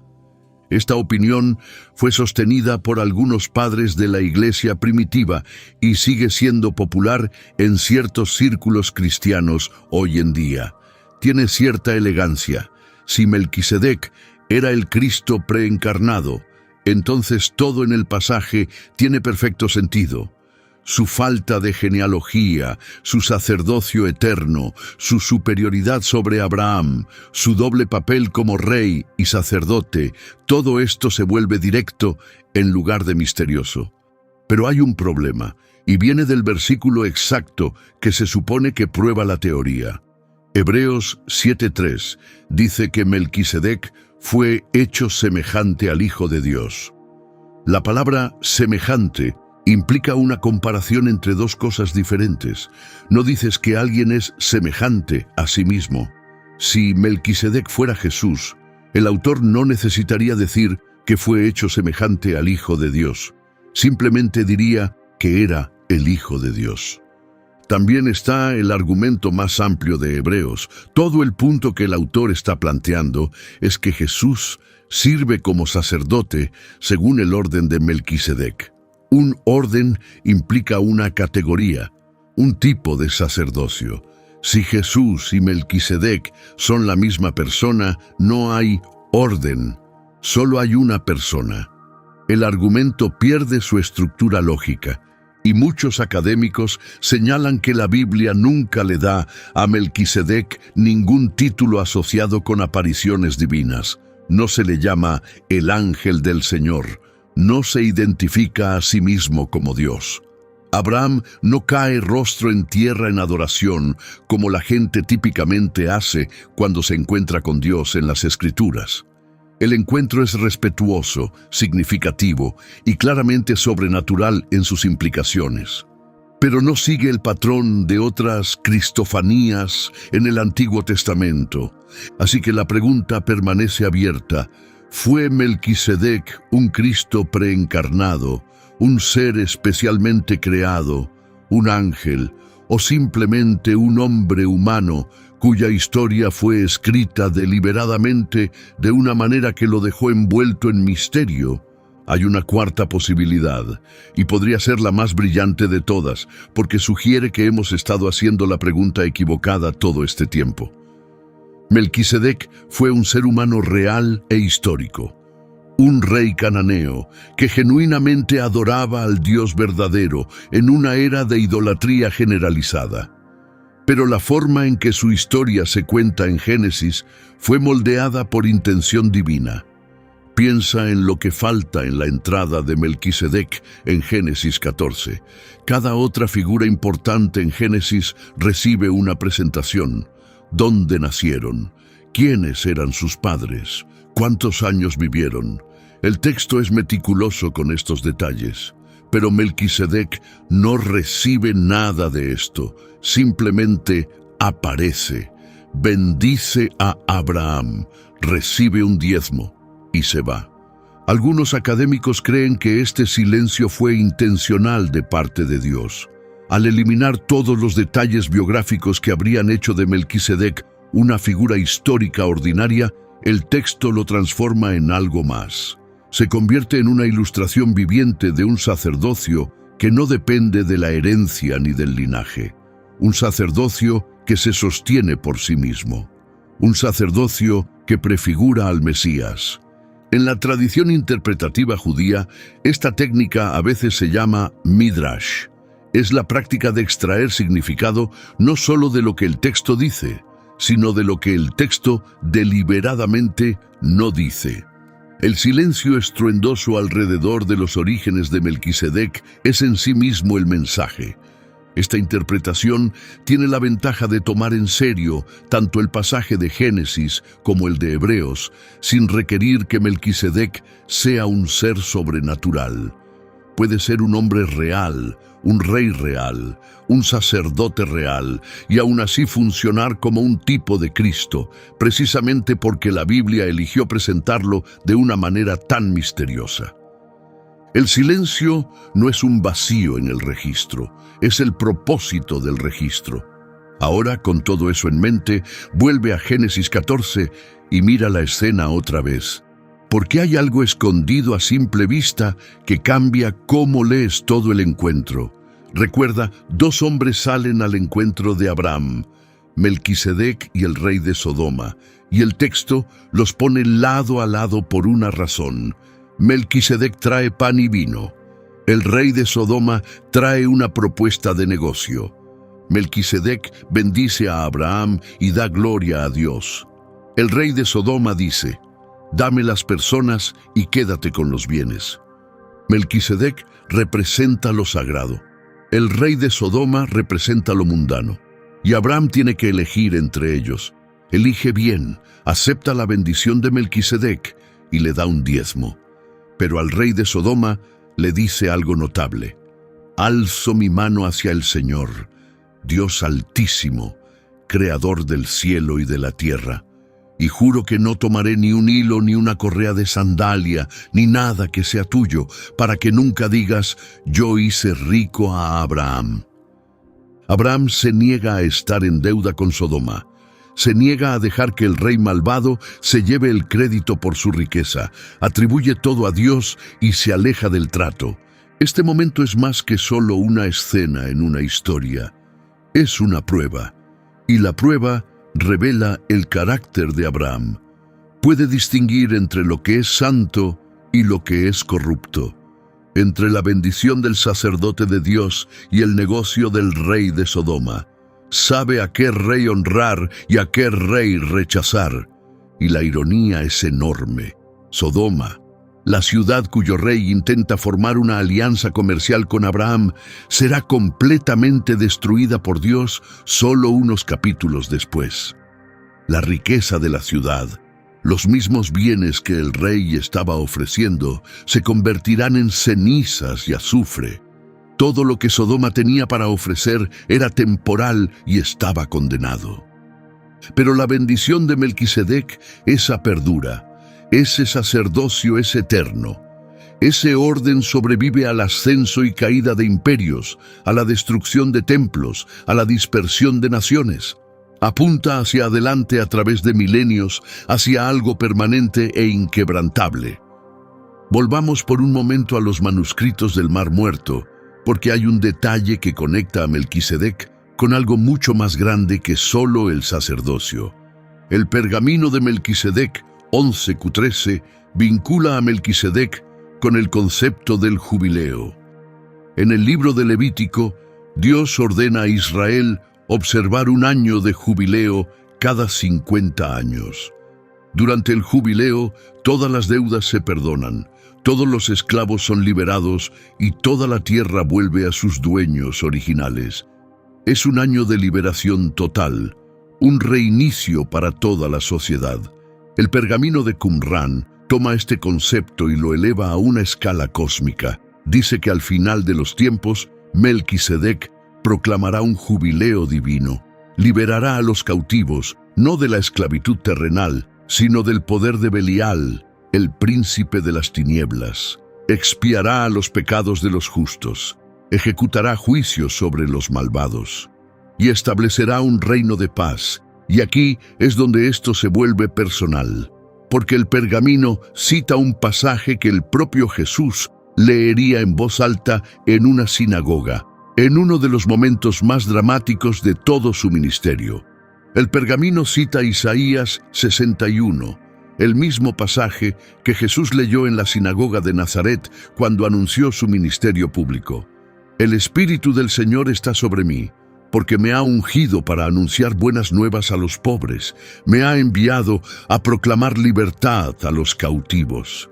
Esta opinión fue sostenida por algunos padres de la Iglesia primitiva y sigue siendo popular en ciertos círculos cristianos hoy en día. Tiene cierta elegancia. Si Melquisedec era el Cristo preencarnado, entonces todo en el pasaje tiene perfecto sentido. Su falta de genealogía, su sacerdocio eterno, su superioridad sobre Abraham, su doble papel como rey y sacerdote, todo esto se vuelve directo en lugar de misterioso. Pero hay un problema, y viene del versículo exacto que se supone que prueba la teoría. Hebreos 7:3 dice que Melquisedec fue hecho semejante al Hijo de Dios. La palabra semejante implica una comparación entre dos cosas diferentes. No dices que alguien es semejante a sí mismo. Si Melquisedec fuera Jesús, el autor no necesitaría decir que fue hecho semejante al Hijo de Dios. Simplemente diría que era el Hijo de Dios. También está el argumento más amplio de Hebreos. Todo el punto que el autor está planteando es que Jesús sirve como sacerdote según el orden de Melquisedec. Un orden implica una categoría, un tipo de sacerdocio. Si Jesús y Melquisedec son la misma persona, no hay orden, solo hay una persona. El argumento pierde su estructura lógica, y muchos académicos señalan que la Biblia nunca le da a Melquisedec ningún título asociado con apariciones divinas. No se le llama el ángel del Señor. No se identifica a sí mismo como Dios. Abraham no cae rostro en tierra en adoración, como la gente típicamente hace cuando se encuentra con Dios en las Escrituras. El encuentro es respetuoso, significativo y claramente sobrenatural en sus implicaciones. Pero no sigue el patrón de otras cristofanías en el Antiguo Testamento. Así que la pregunta permanece abierta. ¿Fue Melquisedec un Cristo preencarnado, un ser especialmente creado, un ángel, o simplemente un hombre humano cuya historia fue escrita deliberadamente de una manera que lo dejó envuelto en misterio? Hay una cuarta posibilidad, y podría ser la más brillante de todas, porque sugiere que hemos estado haciendo la pregunta equivocada todo este tiempo. Melquisedec fue un ser humano real e histórico, un rey cananeo que genuinamente adoraba al Dios verdadero en una era de idolatría generalizada. Pero la forma en que su historia se cuenta en Génesis fue moldeada por intención divina. Piensa en lo que falta en la entrada de Melquisedec en Génesis 14. Cada otra figura importante en Génesis recibe una presentación. ¿Dónde nacieron? ¿Quiénes eran sus padres? ¿Cuántos años vivieron? El texto es meticuloso con estos detalles, pero Melquisedec no recibe nada de esto, simplemente aparece, bendice a Abraham, recibe un diezmo y se va. Algunos académicos creen que este silencio fue intencional de parte de Dios. Al eliminar todos los detalles biográficos que habrían hecho de Melquisedec una figura histórica ordinaria, el texto lo transforma en algo más. Se convierte en una ilustración viviente de un sacerdocio que no depende de la herencia ni del linaje. Un sacerdocio que se sostiene por sí mismo. Un sacerdocio que prefigura al Mesías. En la tradición interpretativa judía, esta técnica a veces se llama midrash. Es la práctica de extraer significado no solo de lo que el texto dice, sino de lo que el texto deliberadamente no dice. El silencio estruendoso alrededor de los orígenes de Melquisedec es en sí mismo el mensaje. Esta interpretación tiene la ventaja de tomar en serio tanto el pasaje de Génesis como el de Hebreos, sin requerir que Melquisedec sea un ser sobrenatural. Puede ser un hombre real, un rey real, un sacerdote real, y aún así funcionar como un tipo de Cristo, precisamente porque la Biblia eligió presentarlo de una manera tan misteriosa. El silencio no es un vacío en el registro, es el propósito del registro. Ahora, con todo eso en mente, vuelve a Génesis 14 y mira la escena otra vez. Porque hay algo escondido a simple vista que cambia cómo lees todo el encuentro. Recuerda, dos hombres salen al encuentro de Abraham, Melquisedec y el rey de Sodoma, y el texto los pone lado a lado por una razón. Melquisedec trae pan y vino. El rey de Sodoma trae una propuesta de negocio. Melquisedec bendice a Abraham y da gloria a Dios. El rey de Sodoma dice: dame las personas y quédate con los bienes. Melquisedec representa lo sagrado. El rey de Sodoma representa lo mundano. Y Abraham tiene que elegir entre ellos. Elige bien, acepta la bendición de Melquisedec y le da un diezmo. Pero al rey de Sodoma le dice algo notable: alzo mi mano hacia el Señor, Dios altísimo, creador del cielo y de la tierra, y juro que no tomaré ni un hilo ni una correa de sandalia, ni nada que sea tuyo, para que nunca digas: yo hice rico a Abraham. Abraham se niega a estar en deuda con Sodoma. Se niega a dejar que el rey malvado se lleve el crédito por su riqueza, atribuye todo a Dios y se aleja del trato. Este momento es más que solo una escena en una historia. Es una prueba, y la prueba revela el carácter de Abraham. Puede distinguir entre lo que es santo y lo que es corrupto, entre la bendición del sacerdote de Dios y el negocio del rey de Sodoma. Sabe a qué rey honrar y a qué rey rechazar. Y la ironía es enorme. Sodoma, la ciudad cuyo rey intenta formar una alianza comercial con Abraham, será completamente destruida por Dios solo unos capítulos después. La riqueza de la ciudad, los mismos bienes que el rey estaba ofreciendo, se convertirán en cenizas y azufre. Todo lo que Sodoma tenía para ofrecer era temporal y estaba condenado. Pero la bendición de Melquisedec, esa perdura. Ese sacerdocio es eterno. Ese orden sobrevive al ascenso y caída de imperios, a la destrucción de templos, a la dispersión de naciones. Apunta hacia adelante a través de milenios, hacia algo permanente e inquebrantable. Volvamos por un momento a los manuscritos del Mar Muerto, porque hay un detalle que conecta a Melquisedec con algo mucho más grande que solo el sacerdocio. El pergamino de Melquisedec 11Q13 vincula a Melquisedec con el concepto del jubileo. En el libro de Levítico, Dios ordena a Israel observar un año de jubileo cada 50 años. Durante el jubileo, todas las deudas se perdonan, todos los esclavos son liberados y toda la tierra vuelve a sus dueños originales. Es un año de liberación total, un reinicio para toda la sociedad. El pergamino de Qumrán toma este concepto y lo eleva a una escala cósmica. Dice que al final de los tiempos, Melquisedec proclamará un jubileo divino. Liberará a los cautivos, no de la esclavitud terrenal, sino del poder de Belial, el príncipe de las tinieblas. Expiará a los pecados de los justos, ejecutará juicios sobre los malvados, y establecerá un reino de paz. Y aquí es donde esto se vuelve personal, porque el pergamino cita un pasaje que el propio Jesús leería en voz alta en una sinagoga, en uno de los momentos más dramáticos de todo su ministerio. El pergamino cita Isaías 61, el mismo pasaje que Jesús leyó en la sinagoga de Nazaret cuando anunció su ministerio público. El Espíritu del Señor está sobre mí, porque me ha ungido para anunciar buenas nuevas a los pobres, me ha enviado a proclamar libertad a los cautivos.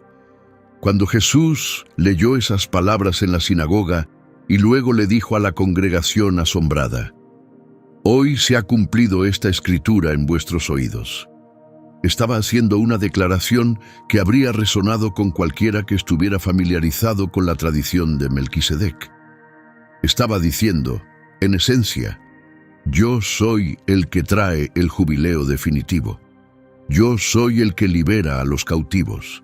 Cuando Jesús leyó esas palabras en la sinagoga y luego le dijo a la congregación asombrada: «Hoy se ha cumplido esta escritura en vuestros oídos». Estaba haciendo una declaración que habría resonado con cualquiera que estuviera familiarizado con la tradición de Melquisedec. Estaba diciendo, en esencia: yo soy el que trae el jubileo definitivo. Yo soy el que libera a los cautivos.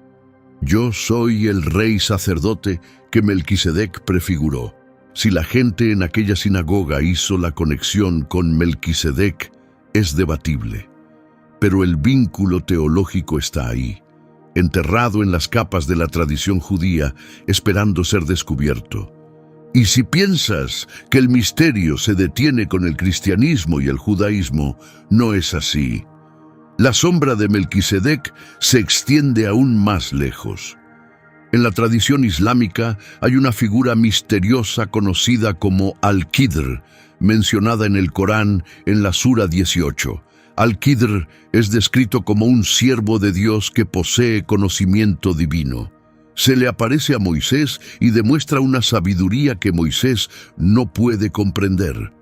Yo soy el rey sacerdote que Melquisedec prefiguró. Si la gente en aquella sinagoga hizo la conexión con Melquisedec, es debatible. Pero el vínculo teológico está ahí, enterrado en las capas de la tradición judía, esperando ser descubierto. Y si piensas que el misterio se detiene con el cristianismo y el judaísmo, no es así. La sombra de Melquisedec se extiende aún más lejos. En la tradición islámica hay una figura misteriosa conocida como Al-Qidr, mencionada en el Corán en la Sura 18. Al-Qidr es descrito como un siervo de Dios que posee conocimiento divino. Se le aparece a Moisés y demuestra una sabiduría que Moisés no puede comprender.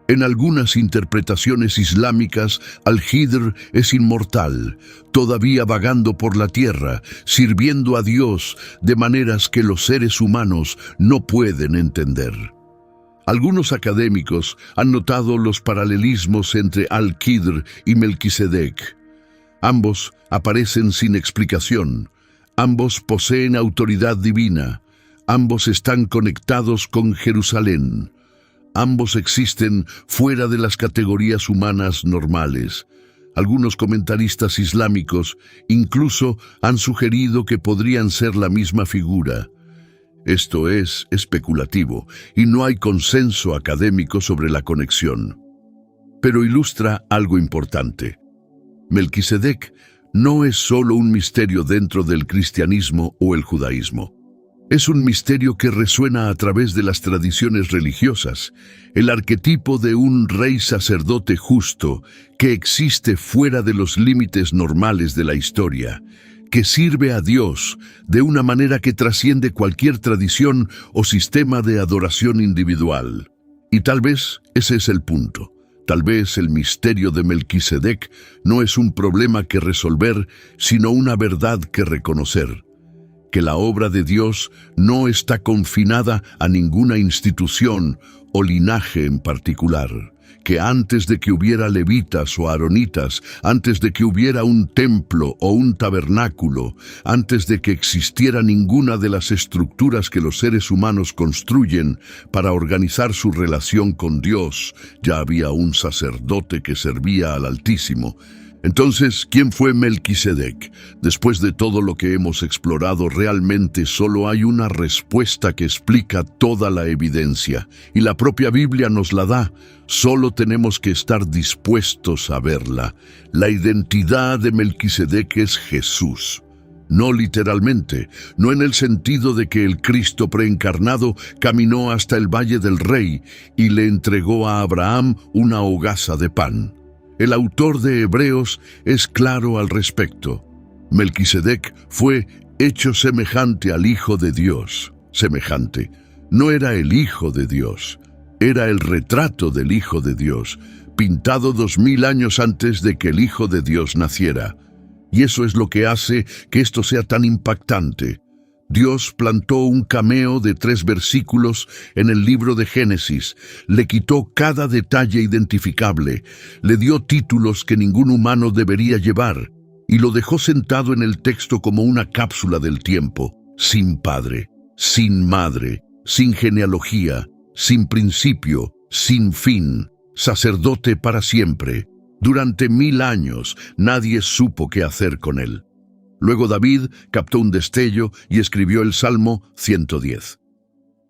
En algunas interpretaciones islámicas, Al-Qidr es inmortal, todavía vagando por la tierra, sirviendo a Dios de maneras que los seres humanos no pueden entender. Algunos académicos han notado los paralelismos entre Al-Qidr y Melquisedec. Ambos aparecen sin explicación. Ambos poseen autoridad divina. Ambos están conectados con Jerusalén. Ambos existen fuera de las categorías humanas normales. Algunos comentaristas islámicos incluso han sugerido que podrían ser la misma figura. Esto es especulativo y no hay consenso académico sobre la conexión. Pero ilustra algo importante. Melquisedec no es solo un misterio dentro del cristianismo o el judaísmo. Es un misterio que resuena a través de las tradiciones religiosas, el arquetipo de un rey sacerdote justo que existe fuera de los límites normales de la historia, que sirve a Dios de una manera que trasciende cualquier tradición o sistema de adoración individual. Y tal vez ese es el punto. Tal vez el misterio de Melquisedec no es un problema que resolver, sino una verdad que reconocer. Que la obra de Dios no está confinada a ninguna institución o linaje en particular. Que antes de que hubiera levitas o aaronitas, antes de que hubiera un templo o un tabernáculo, antes de que existiera ninguna de las estructuras que los seres humanos construyen para organizar su relación con Dios, ya había un sacerdote que servía al Altísimo. Entonces, ¿quién fue Melquisedec? Después de todo lo que hemos explorado, realmente solo hay una respuesta que explica toda la evidencia, y la propia Biblia nos la da. Solo tenemos que estar dispuestos a verla. La identidad de Melquisedec es Jesús. No literalmente, no en el sentido de que el Cristo preencarnado caminó hasta el Valle del Rey y le entregó a Abraham una hogaza de pan. El autor de Hebreos es claro al respecto. Melquisedec fue hecho semejante al Hijo de Dios. Semejante. No era el Hijo de Dios, era el retrato del Hijo de Dios, pintado 2000 años antes de que el Hijo de Dios naciera. Y eso es lo que hace que esto sea tan impactante. Dios plantó un cameo de 3 versículos en el libro de Génesis, le quitó cada detalle identificable, le dio títulos que ningún humano debería llevar, y lo dejó sentado en el texto como una cápsula del tiempo, sin padre, sin madre, sin genealogía, sin principio, sin fin, sacerdote para siempre. Durante 1000 años nadie supo qué hacer con él. Luego David captó un destello y escribió el Salmo 110.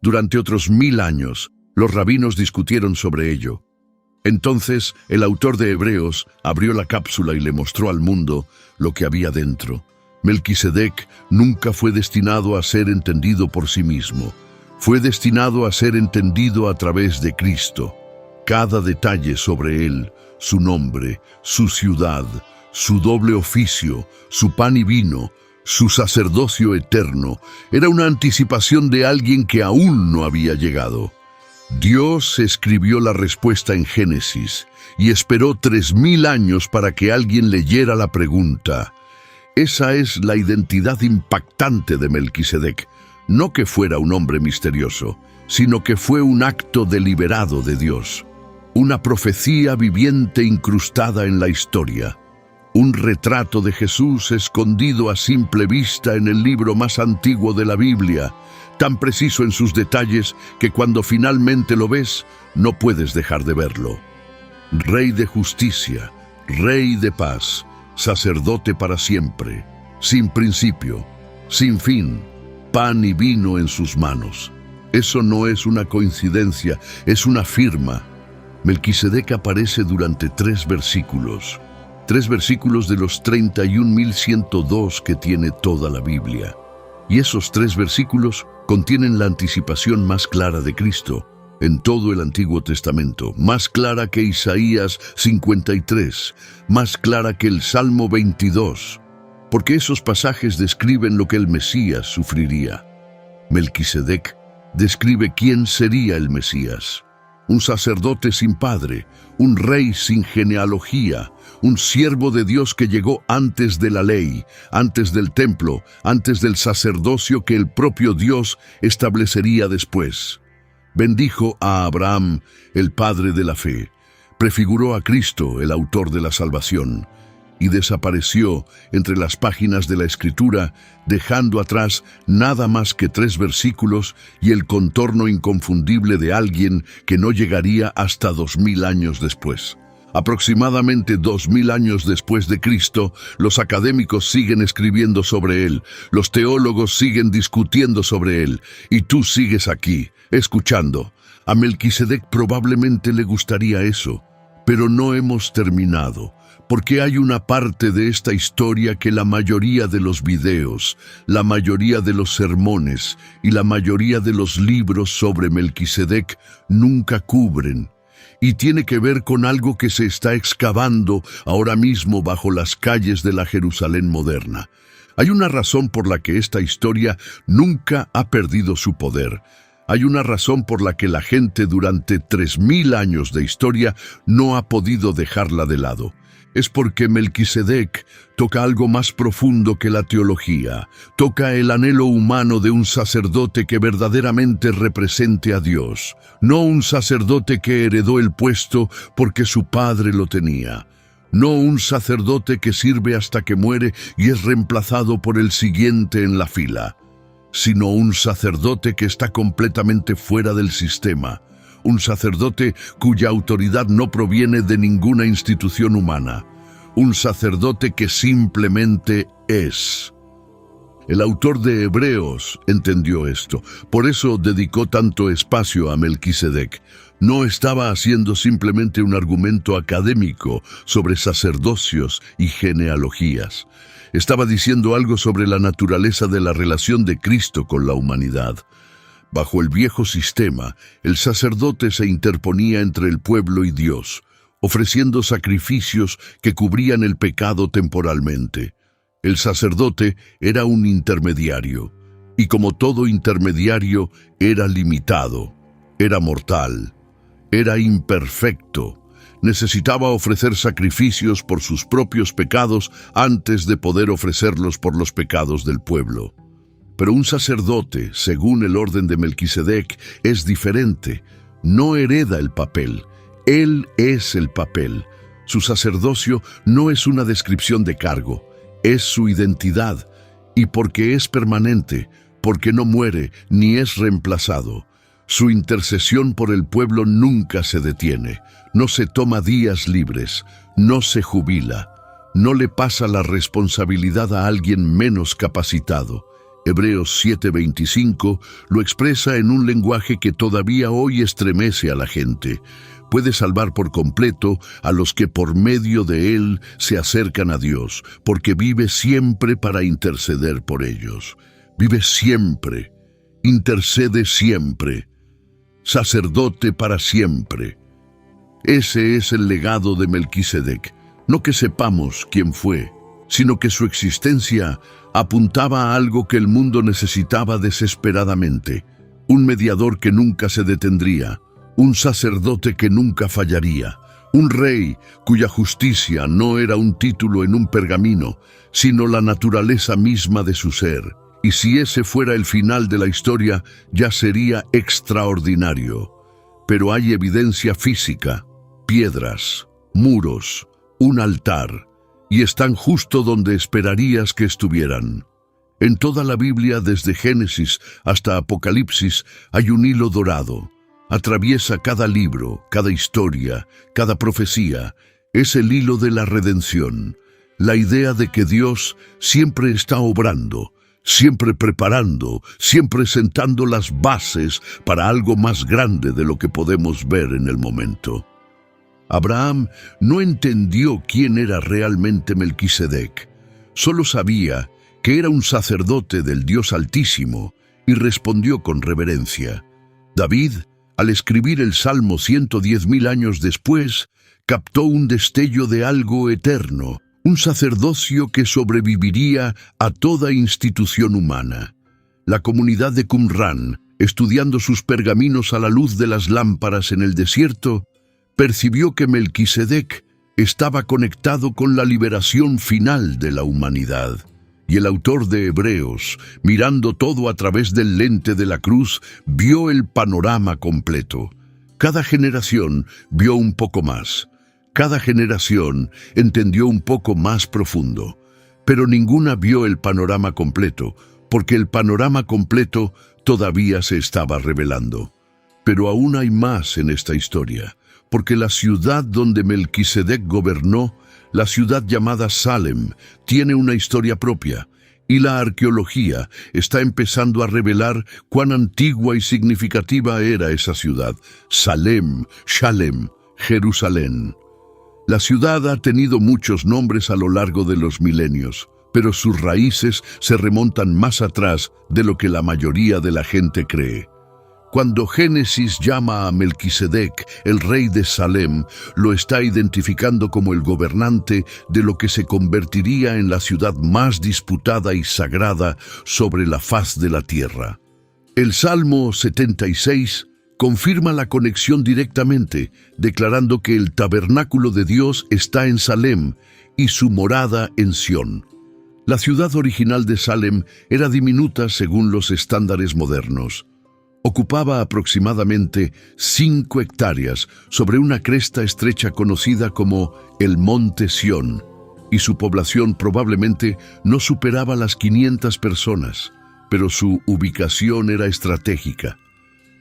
Durante otros 1000 años, los rabinos discutieron sobre ello. Entonces, el autor de Hebreos abrió la cápsula y le mostró al mundo lo que había dentro. Melquisedec nunca fue destinado a ser entendido por sí mismo. Fue destinado a ser entendido a través de Cristo. Cada detalle sobre él, su nombre, su ciudad, su doble oficio, su pan y vino, su sacerdocio eterno, era una anticipación de alguien que aún no había llegado. Dios escribió la respuesta en Génesis y esperó 3000 años para que alguien leyera la pregunta. Esa es la identidad impactante de Melquisedec. No que fuera un hombre misterioso, sino que fue un acto deliberado de Dios. Una profecía viviente incrustada en la historia. Un retrato de Jesús escondido a simple vista en el libro más antiguo de la Biblia, tan preciso en sus detalles que cuando finalmente lo ves, no puedes dejar de verlo. Rey de justicia, Rey de paz, sacerdote para siempre, sin principio, sin fin, pan y vino en sus manos. Eso no es una coincidencia, es una firma. Melquisedec aparece durante 3 versículos. 3 versículos de los 31.102 que tiene toda la Biblia. Y esos 3 versículos contienen la anticipación más clara de Cristo en todo el Antiguo Testamento, más clara que Isaías 53, más clara que el Salmo 22, porque esos pasajes describen lo que el Mesías sufriría. Melquisedec describe quién sería el Mesías. Un sacerdote sin padre, un rey sin genealogía, un siervo de Dios que llegó antes de la ley, antes del templo, antes del sacerdocio que el propio Dios establecería después. Bendijo a Abraham, el padre de la fe, prefiguró a Cristo, el autor de la salvación, y desapareció entre las páginas de la Escritura, dejando atrás nada más que 3 versículos y el contorno inconfundible de alguien que no llegaría hasta 2000 años después. Aproximadamente 2000 años después de Cristo, los académicos siguen escribiendo sobre él, los teólogos siguen discutiendo sobre él, y tú sigues aquí, escuchando. A Melquisedec probablemente le gustaría eso, pero no hemos terminado. Porque hay una parte de esta historia que la mayoría de los videos, la mayoría de los sermones y la mayoría de los libros sobre Melquisedec nunca cubren. Y tiene que ver con algo que se está excavando ahora mismo bajo las calles de la Jerusalén moderna. Hay una razón por la que esta historia nunca ha perdido su poder. Hay una razón por la que la gente durante 3000 años de historia no ha podido dejarla de lado. Es porque Melquisedec toca algo más profundo que la teología, toca el anhelo humano de un sacerdote que verdaderamente represente a Dios, no un sacerdote que heredó el puesto porque su padre lo tenía, no un sacerdote que sirve hasta que muere y es reemplazado por el siguiente en la fila, sino un sacerdote que está completamente fuera del sistema, un sacerdote cuya autoridad no proviene de ninguna institución humana, un sacerdote que simplemente es. El autor de Hebreos entendió esto, por eso dedicó tanto espacio a Melquisedec. No estaba haciendo simplemente un argumento académico sobre sacerdocios y genealogías. Estaba diciendo algo sobre la naturaleza de la relación de Cristo con la humanidad. Bajo el viejo sistema, el sacerdote se interponía entre el pueblo y Dios, ofreciendo sacrificios que cubrían el pecado temporalmente. El sacerdote era un intermediario, y como todo intermediario, era limitado, era mortal, era imperfecto. Necesitaba ofrecer sacrificios por sus propios pecados antes de poder ofrecerlos por los pecados del pueblo. Pero un sacerdote, según el orden de Melquisedec, es diferente. No hereda el papel, él es el papel. Su sacerdocio no es una descripción de cargo, es su identidad, y porque es permanente, porque no muere ni es reemplazado. Su intercesión por el pueblo nunca se detiene, no se toma días libres, no se jubila, no le pasa la responsabilidad a alguien menos capacitado. Hebreos 7:25 lo expresa en un lenguaje que todavía hoy estremece a la gente. Puede salvar por completo a los que por medio de él se acercan a Dios, porque vive siempre para interceder por ellos. Vive siempre, intercede siempre, sacerdote para siempre. Ese es el legado de Melquisedec. No que sepamos quién fue, sino que su existencia apuntaba a algo que el mundo necesitaba desesperadamente: un mediador que nunca se detendría, un sacerdote que nunca fallaría, un rey cuya justicia no era un título en un pergamino, sino la naturaleza misma de su ser. Y si ese fuera el final de la historia, ya sería extraordinario. Pero hay evidencia física, piedras, muros, un altar, y están justo donde esperarías que estuvieran. En toda la Biblia, desde Génesis hasta Apocalipsis, hay un hilo dorado. Atraviesa cada libro, cada historia, cada profecía. Es el hilo de la redención, la idea de que Dios siempre está obrando, siempre preparando, siempre sentando las bases para algo más grande de lo que podemos ver en el momento. Abraham no entendió quién era realmente Melquisedec. Solo sabía que era un sacerdote del Dios Altísimo y respondió con reverencia. David, al escribir el Salmo 110.000 años después, captó un destello de algo eterno, un sacerdocio que sobreviviría a toda institución humana. La comunidad de Qumran, estudiando sus pergaminos a la luz de las lámparas en el desierto, percibió que Melquisedec estaba conectado con la liberación final de la humanidad. Y el autor de Hebreos, mirando todo a través del lente de la cruz, vio el panorama completo. Cada generación vio un poco más. Cada generación entendió un poco más profundo. Pero ninguna vio el panorama completo, porque el panorama completo todavía se estaba revelando. Pero aún hay más en esta historia, porque la ciudad donde Melquisedec gobernó, la ciudad llamada Salem, tiene una historia propia, y la arqueología está empezando a revelar cuán antigua y significativa era esa ciudad: Salem, Shalem, Jerusalén. La ciudad ha tenido muchos nombres a lo largo de los milenios, pero sus raíces se remontan más atrás de lo que la mayoría de la gente cree. Cuando Génesis llama a Melquisedec el rey de Salem, lo está identificando como el gobernante de lo que se convertiría en la ciudad más disputada y sagrada sobre la faz de la tierra. El Salmo 76 confirma la conexión directamente, declarando que el tabernáculo de Dios está en Salem y su morada en Sión. La ciudad original de Salem era diminuta según los estándares modernos. Ocupaba aproximadamente 5 hectáreas sobre una cresta estrecha conocida como el Monte Sión, y su población probablemente no superaba las 500 personas, pero su ubicación era estratégica.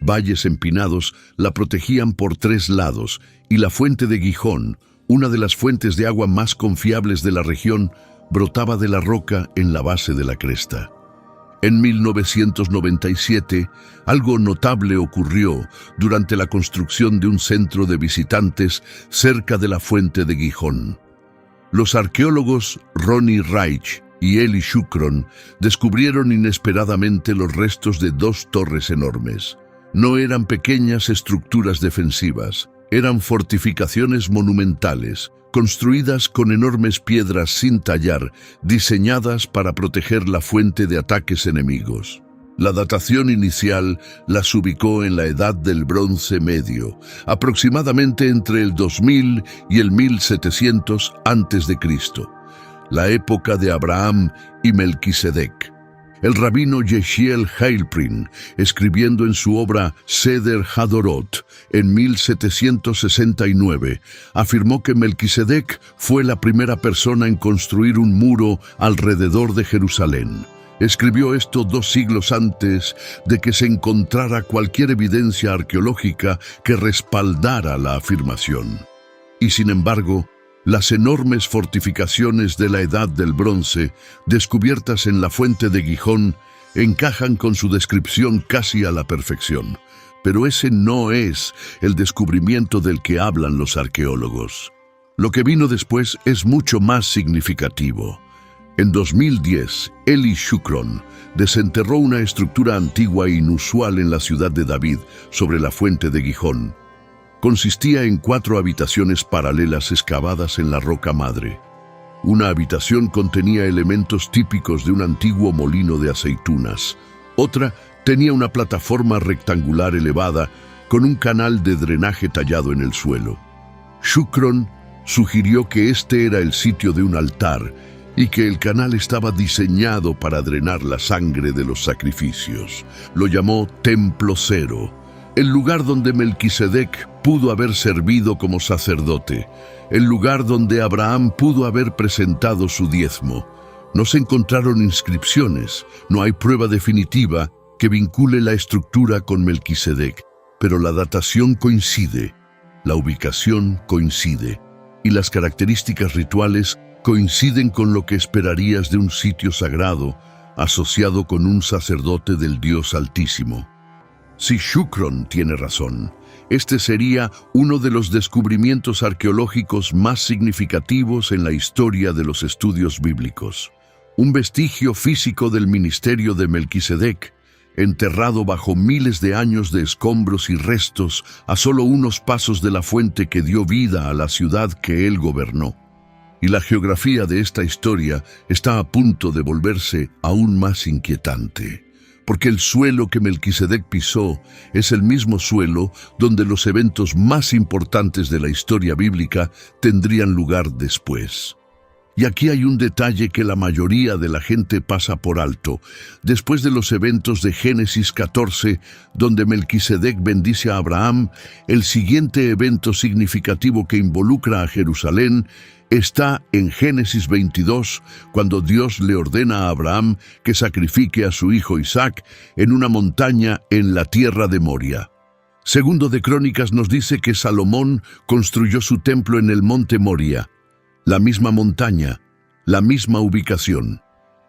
Valles empinados la protegían por 3 lados, y la fuente de Gijón, Una de las fuentes de agua más confiables de la región brotaba de la roca en la base de la cresta. En 1997, algo notable ocurrió durante la construcción de un centro de visitantes cerca de la fuente de Gijón. Los arqueólogos Ronnie Reich y Eli Shukron descubrieron inesperadamente los restos de dos torres enormes. No eran pequeñas estructuras defensivas, eran fortificaciones monumentales, construidas con enormes piedras sin tallar, diseñadas para proteger la fuente de ataques enemigos. La datación inicial las ubicó en la Edad del Bronce Medio, aproximadamente entre el 2000 y el 1700 a.C., la época de Abraham y Melquisedec. El rabino Yechiel Heilprin, escribiendo en su obra Seder Hadorot en 1769, afirmó que Melquisedec fue la primera persona en construir un muro alrededor de Jerusalén. Escribió esto 2 siglos antes de que se encontrara cualquier evidencia arqueológica que respaldara la afirmación. Y sin embargo, las enormes fortificaciones de la Edad del Bronce, descubiertas en la fuente de Gijón, encajan con su descripción casi a la perfección. Pero ese no es el descubrimiento del que hablan los arqueólogos. Lo que vino después es mucho más significativo. En 2010, Eli Shukron desenterró una estructura antigua e inusual en la ciudad de David, sobre la fuente de Gijón. Consistía en 4 habitaciones paralelas excavadas en la roca madre. Una habitación contenía elementos típicos de un antiguo molino de aceitunas. Otra tenía una plataforma rectangular elevada con un canal de drenaje tallado en el suelo. Shukron sugirió que este era el sitio de un altar y que el canal estaba diseñado para drenar la sangre de los sacrificios. Lo llamó Templo Cero, el lugar donde Melquisedec pudo haber servido como sacerdote, el lugar donde Abraham pudo haber presentado su diezmo. No se encontraron inscripciones, no hay prueba definitiva que vincule la estructura con Melquisedec, pero la datación coincide, la ubicación coincide, y las características rituales coinciden con lo que esperarías de un sitio sagrado asociado con un sacerdote del Dios Altísimo. Si Shukron tiene razón, este sería uno de los descubrimientos arqueológicos más significativos en la historia de los estudios bíblicos. Un vestigio físico del ministerio de Melquisedec, enterrado bajo miles de años de escombros y restos a solo unos pasos de la fuente que dio vida a la ciudad que él gobernó. Y la geografía de esta historia está a punto de volverse aún más inquietante, porque el suelo que Melquisedec pisó es el mismo suelo donde los eventos más importantes de la historia bíblica tendrían lugar después. Y aquí hay un detalle que la mayoría de la gente pasa por alto. Después de los eventos de Génesis 14, donde Melquisedec bendice a Abraham, el siguiente evento significativo que involucra a Jerusalén está en Génesis 22, cuando Dios le ordena a Abraham que sacrifique a su hijo Isaac en una montaña en la tierra de Moria. Segundo de Crónicas nos dice que Salomón construyó su templo en el monte Moria, la misma montaña, la misma ubicación.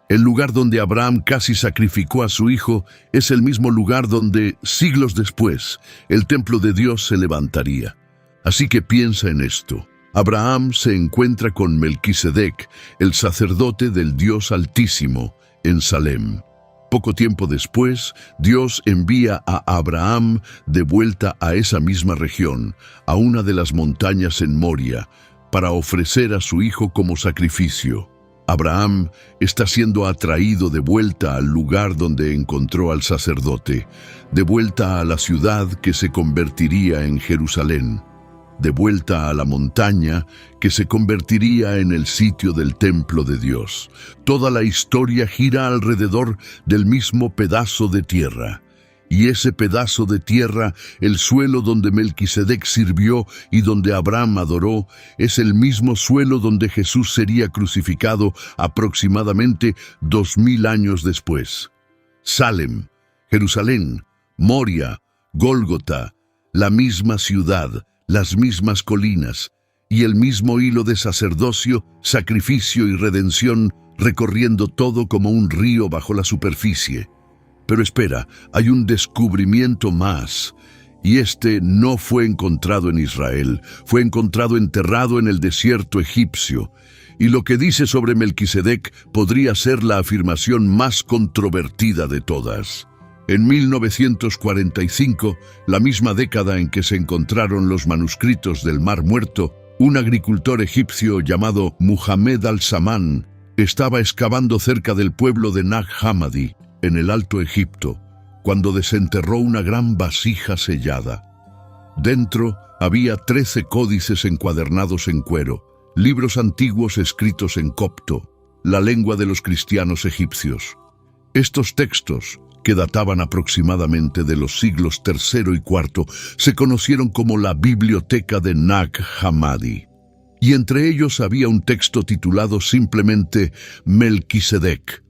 El lugar donde Abraham casi sacrificó a su hijo es el mismo lugar donde, siglos después, el templo de Dios se levantaría. Así que piensa en esto. Abraham se encuentra con Melquisedec, el sacerdote del Dios Altísimo, en Salem. Poco tiempo después, Dios envía a Abraham de vuelta a esa misma región, a una de las montañas en Moria, para ofrecer a su hijo como sacrificio. Abraham está siendo atraído de vuelta al lugar donde encontró al sacerdote, de vuelta a la ciudad que se convertiría en Jerusalén, de vuelta a la montaña que se convertiría en el sitio del templo de Dios. Toda la historia gira alrededor del mismo pedazo de tierra. Y ese pedazo de tierra, el suelo donde Melquisedec sirvió y donde Abraham adoró, es el mismo suelo donde Jesús sería crucificado aproximadamente 2000 años después. Salem, Jerusalén, Moria, Gólgota, la misma ciudad, las mismas colinas, y el mismo hilo de sacerdocio, sacrificio y redención recorriendo todo como un río bajo la superficie. Pero espera, hay un descubrimiento más, y este no fue encontrado en Israel, fue encontrado enterrado en el desierto egipcio. Y lo que dice sobre Melquisedec podría ser la afirmación más controvertida de todas. En 1945, la misma década en que se encontraron los manuscritos del Mar Muerto, un agricultor egipcio llamado Muhammad al-Samán estaba excavando cerca del pueblo de Nag Hammadi, en el Alto Egipto, cuando desenterró una gran vasija sellada. Dentro había 13 códices encuadernados en cuero, libros antiguos escritos en copto, la lengua de los cristianos egipcios. Estos textos, que databan aproximadamente de los siglos III y IV, se conocieron como la Biblioteca de Nag Hammadi. Y entre ellos había un texto titulado simplemente Melquisedec.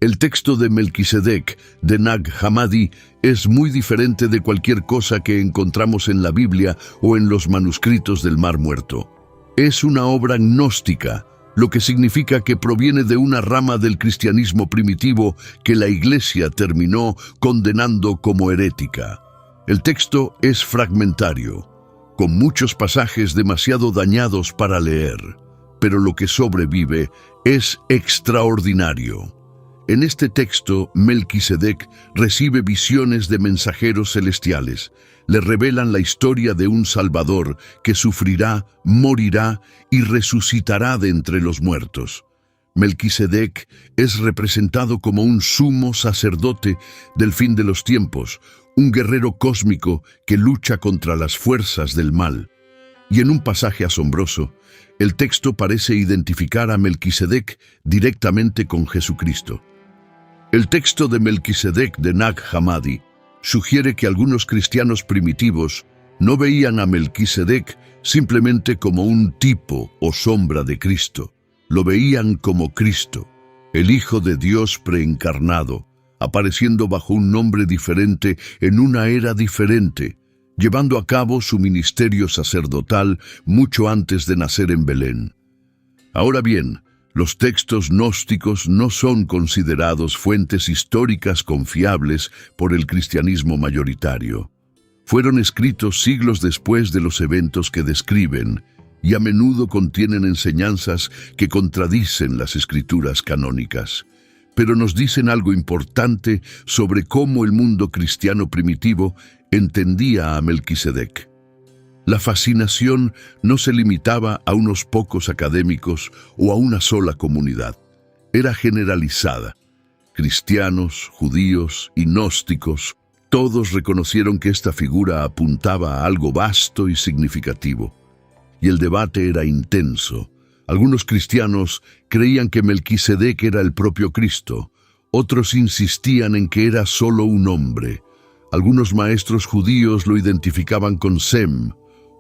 El texto de Melquisedec de Nag Hammadi es muy diferente de cualquier cosa que encontramos en la Biblia o en los manuscritos del Mar Muerto. Es una obra gnóstica, lo que significa que proviene de una rama del cristianismo primitivo que la Iglesia terminó condenando como herética. El texto es fragmentario, con muchos pasajes demasiado dañados para leer, pero lo que sobrevive es extraordinario. En este texto, Melquisedec recibe visiones de mensajeros celestiales. Le revelan la historia de un Salvador que sufrirá, morirá y resucitará de entre los muertos. Melquisedec es representado como un sumo sacerdote del fin de los tiempos, un guerrero cósmico que lucha contra las fuerzas del mal. Y en un pasaje asombroso, el texto parece identificar a Melquisedec directamente con Jesucristo. El texto de Melquisedec de Nag Hammadi sugiere que algunos cristianos primitivos no veían a Melquisedec simplemente como un tipo o sombra de Cristo. Lo veían como Cristo, el Hijo de Dios preencarnado, apareciendo bajo un nombre diferente en una era diferente, llevando a cabo su ministerio sacerdotal mucho antes de nacer en Belén. Ahora bien, los textos gnósticos no son considerados fuentes históricas confiables por el cristianismo mayoritario. Fueron escritos siglos después de los eventos que describen y a menudo contienen enseñanzas que contradicen las escrituras canónicas. Pero nos dicen algo importante sobre cómo el mundo cristiano primitivo entendía a Melquisedec. La fascinación no se limitaba a unos pocos académicos o a una sola comunidad. Era generalizada. Cristianos, judíos y gnósticos, todos reconocieron que esta figura apuntaba a algo vasto y significativo. Y el debate era intenso. Algunos cristianos creían que Melquisedec era el propio Cristo. Otros insistían en que era solo un hombre. Algunos maestros judíos lo identificaban con Sem.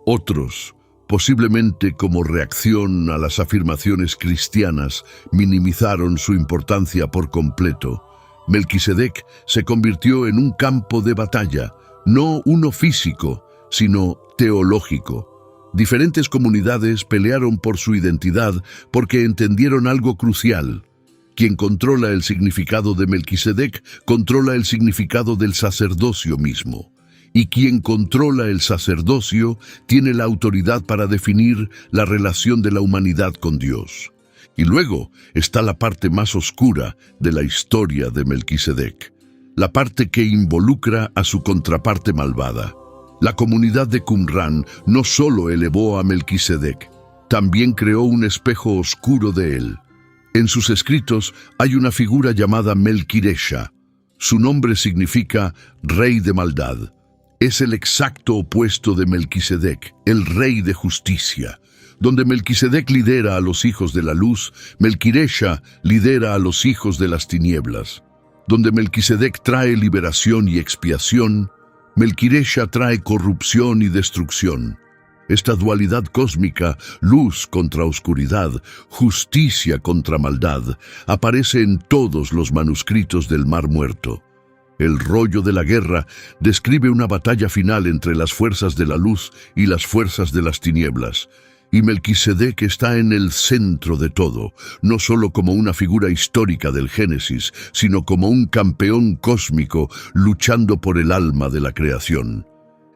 Otros, posiblemente como reacción a las afirmaciones cristianas, minimizaron su importancia por completo. Melquisedec se convirtió en un campo de batalla, no uno físico, sino teológico. Diferentes comunidades pelearon por su identidad porque entendieron algo crucial. Quien controla el significado de Melquisedec, controla el significado del sacerdocio mismo. Y quien controla el sacerdocio tiene la autoridad para definir la relación de la humanidad con Dios. Y luego está la parte más oscura de la historia de Melquisedec, la parte que involucra a su contraparte malvada. La comunidad de Qumran no solo elevó a Melquisedec, también creó un espejo oscuro de él. En sus escritos hay una figura llamada Melquiresha. Su nombre significa rey de maldad. Es el exacto opuesto de Melquisedec, el rey de justicia. Donde Melquisedec lidera a los hijos de la luz, Melquiresha lidera a los hijos de las tinieblas. Donde Melquisedec trae liberación y expiación, Melquiresha trae corrupción y destrucción. Esta dualidad cósmica, luz contra oscuridad, justicia contra maldad, aparece en todos los manuscritos del Mar Muerto. El rollo de la guerra describe una batalla final entre las fuerzas de la luz y las fuerzas de las tinieblas, Y Melquisedec está en el centro de todo, no solo como una figura histórica del Génesis, sino como un campeón cósmico luchando por el alma de la creación.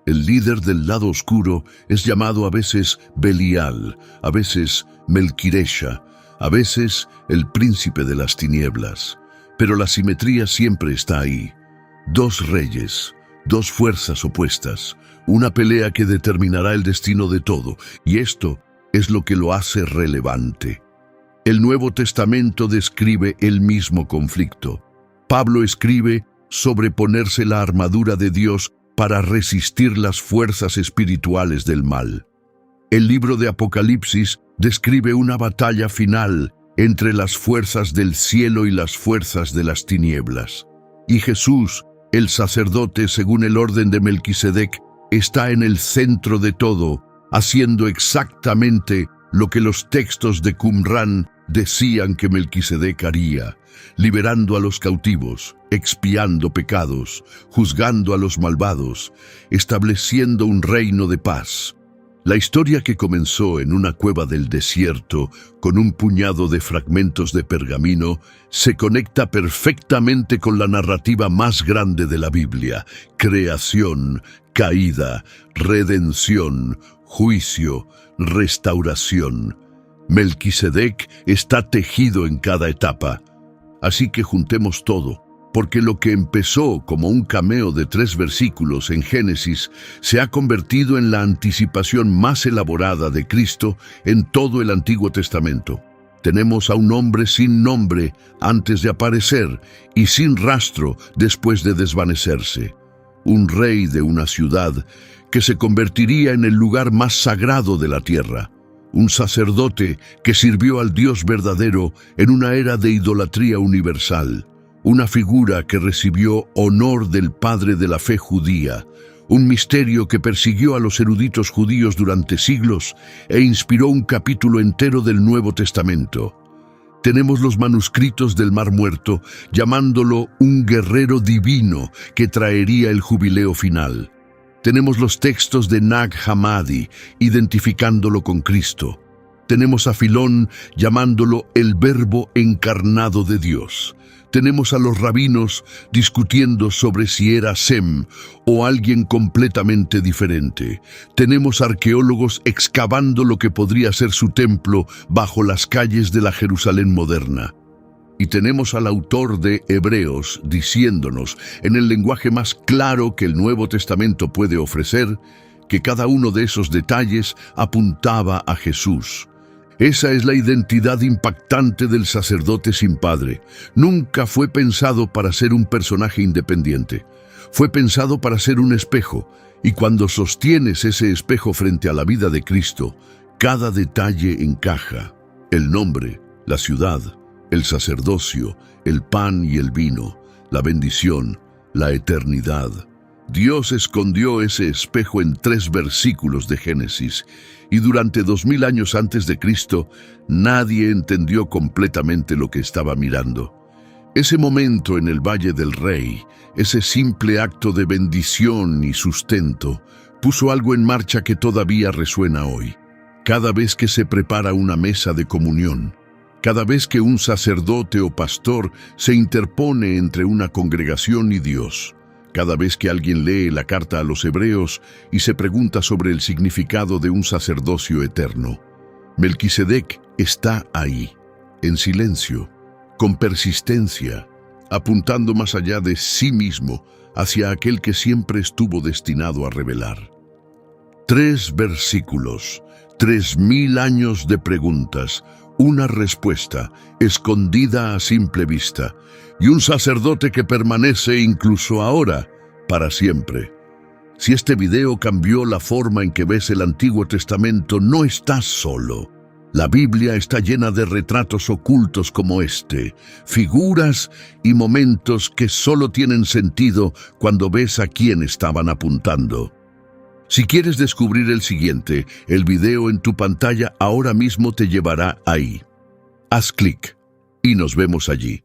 El líder del lado oscuro es llamado a veces Belial, a veces Melquiresha, a veces el príncipe de las tinieblas. Pero la simetría siempre está ahí. Dos reyes, dos fuerzas opuestas, una pelea que determinará el destino de todo, y esto es lo que lo hace relevante. El Nuevo Testamento describe el mismo conflicto. Pablo escribe sobre ponerse la armadura de Dios para resistir las fuerzas espirituales del mal. El libro de Apocalipsis describe una batalla final entre las fuerzas del cielo y las fuerzas de las tinieblas. Y Jesús, el sacerdote según el orden de Melquisedec, está en el centro de todo, haciendo exactamente lo que los textos de Qumran decían que Melquisedec haría, liberando a los cautivos, expiando pecados, juzgando a los malvados, estableciendo un reino de paz. La historia que comenzó en una cueva del desierto con un puñado de fragmentos de pergamino se conecta perfectamente con la narrativa más grande de la Biblia: creación, caída, redención, juicio, restauración. Melquisedec está tejido en cada etapa. Así que juntemos todo, porque lo que empezó como un cameo de 3 versículos en Génesis se ha convertido en la anticipación más elaborada de Cristo en todo el Antiguo Testamento. Tenemos a un hombre sin nombre antes de aparecer y sin rastro después de desvanecerse. Un rey de una ciudad que se convertiría en el lugar más sagrado de la tierra. Un sacerdote que sirvió al Dios verdadero en una era de idolatría universal. Una figura que recibió honor del padre de la fe judía, un misterio que persiguió a los eruditos judíos durante siglos e inspiró un capítulo entero del Nuevo Testamento. Tenemos los manuscritos del Mar Muerto llamándolo un guerrero divino que traería el jubileo final. Tenemos los textos de Nag Hammadi identificándolo con Cristo. Tenemos a Filón llamándolo el Verbo encarnado de Dios. Tenemos a los rabinos discutiendo sobre si era Sem o alguien completamente diferente. Tenemos arqueólogos excavando lo que podría ser su templo bajo las calles de la Jerusalén moderna. Y tenemos al autor de Hebreos diciéndonos, en el lenguaje más claro que el Nuevo Testamento puede ofrecer, que cada uno de esos detalles apuntaba a Jesús. Esa es la identidad impactante del sacerdote sin padre. Nunca fue pensado para ser un personaje independiente. Fue pensado para ser un espejo, y cuando sostienes ese espejo frente a la vida de Cristo, cada detalle encaja. El nombre, la ciudad, el sacerdocio, el pan y el vino, la bendición, la eternidad. Dios escondió ese espejo en 3 versículos de Génesis, y durante 2000 años antes de Cristo, nadie entendió completamente lo que estaba mirando. Ese momento en el Valle del Rey, ese simple acto de bendición y sustento, puso algo en marcha que todavía resuena hoy. Cada vez que se prepara una mesa de comunión, cada vez que un sacerdote o pastor se interpone entre una congregación y Dios, cada vez que alguien lee la carta a los Hebreos y se pregunta sobre el significado de un sacerdocio eterno, Melquisedec está ahí, en silencio, con persistencia, apuntando más allá de sí mismo hacia aquel que siempre estuvo destinado a revelar. 3 versículos, 3000 años de preguntas, una respuesta escondida a simple vista, y un sacerdote que permanece incluso ahora, para siempre. Si este video cambió la forma en que ves el Antiguo Testamento, no estás solo. La Biblia está llena de retratos ocultos como este, figuras y momentos que solo tienen sentido cuando ves a quién estaban apuntando. Si quieres descubrir el siguiente, el video en tu pantalla ahora mismo te llevará ahí. Haz clic y nos vemos allí.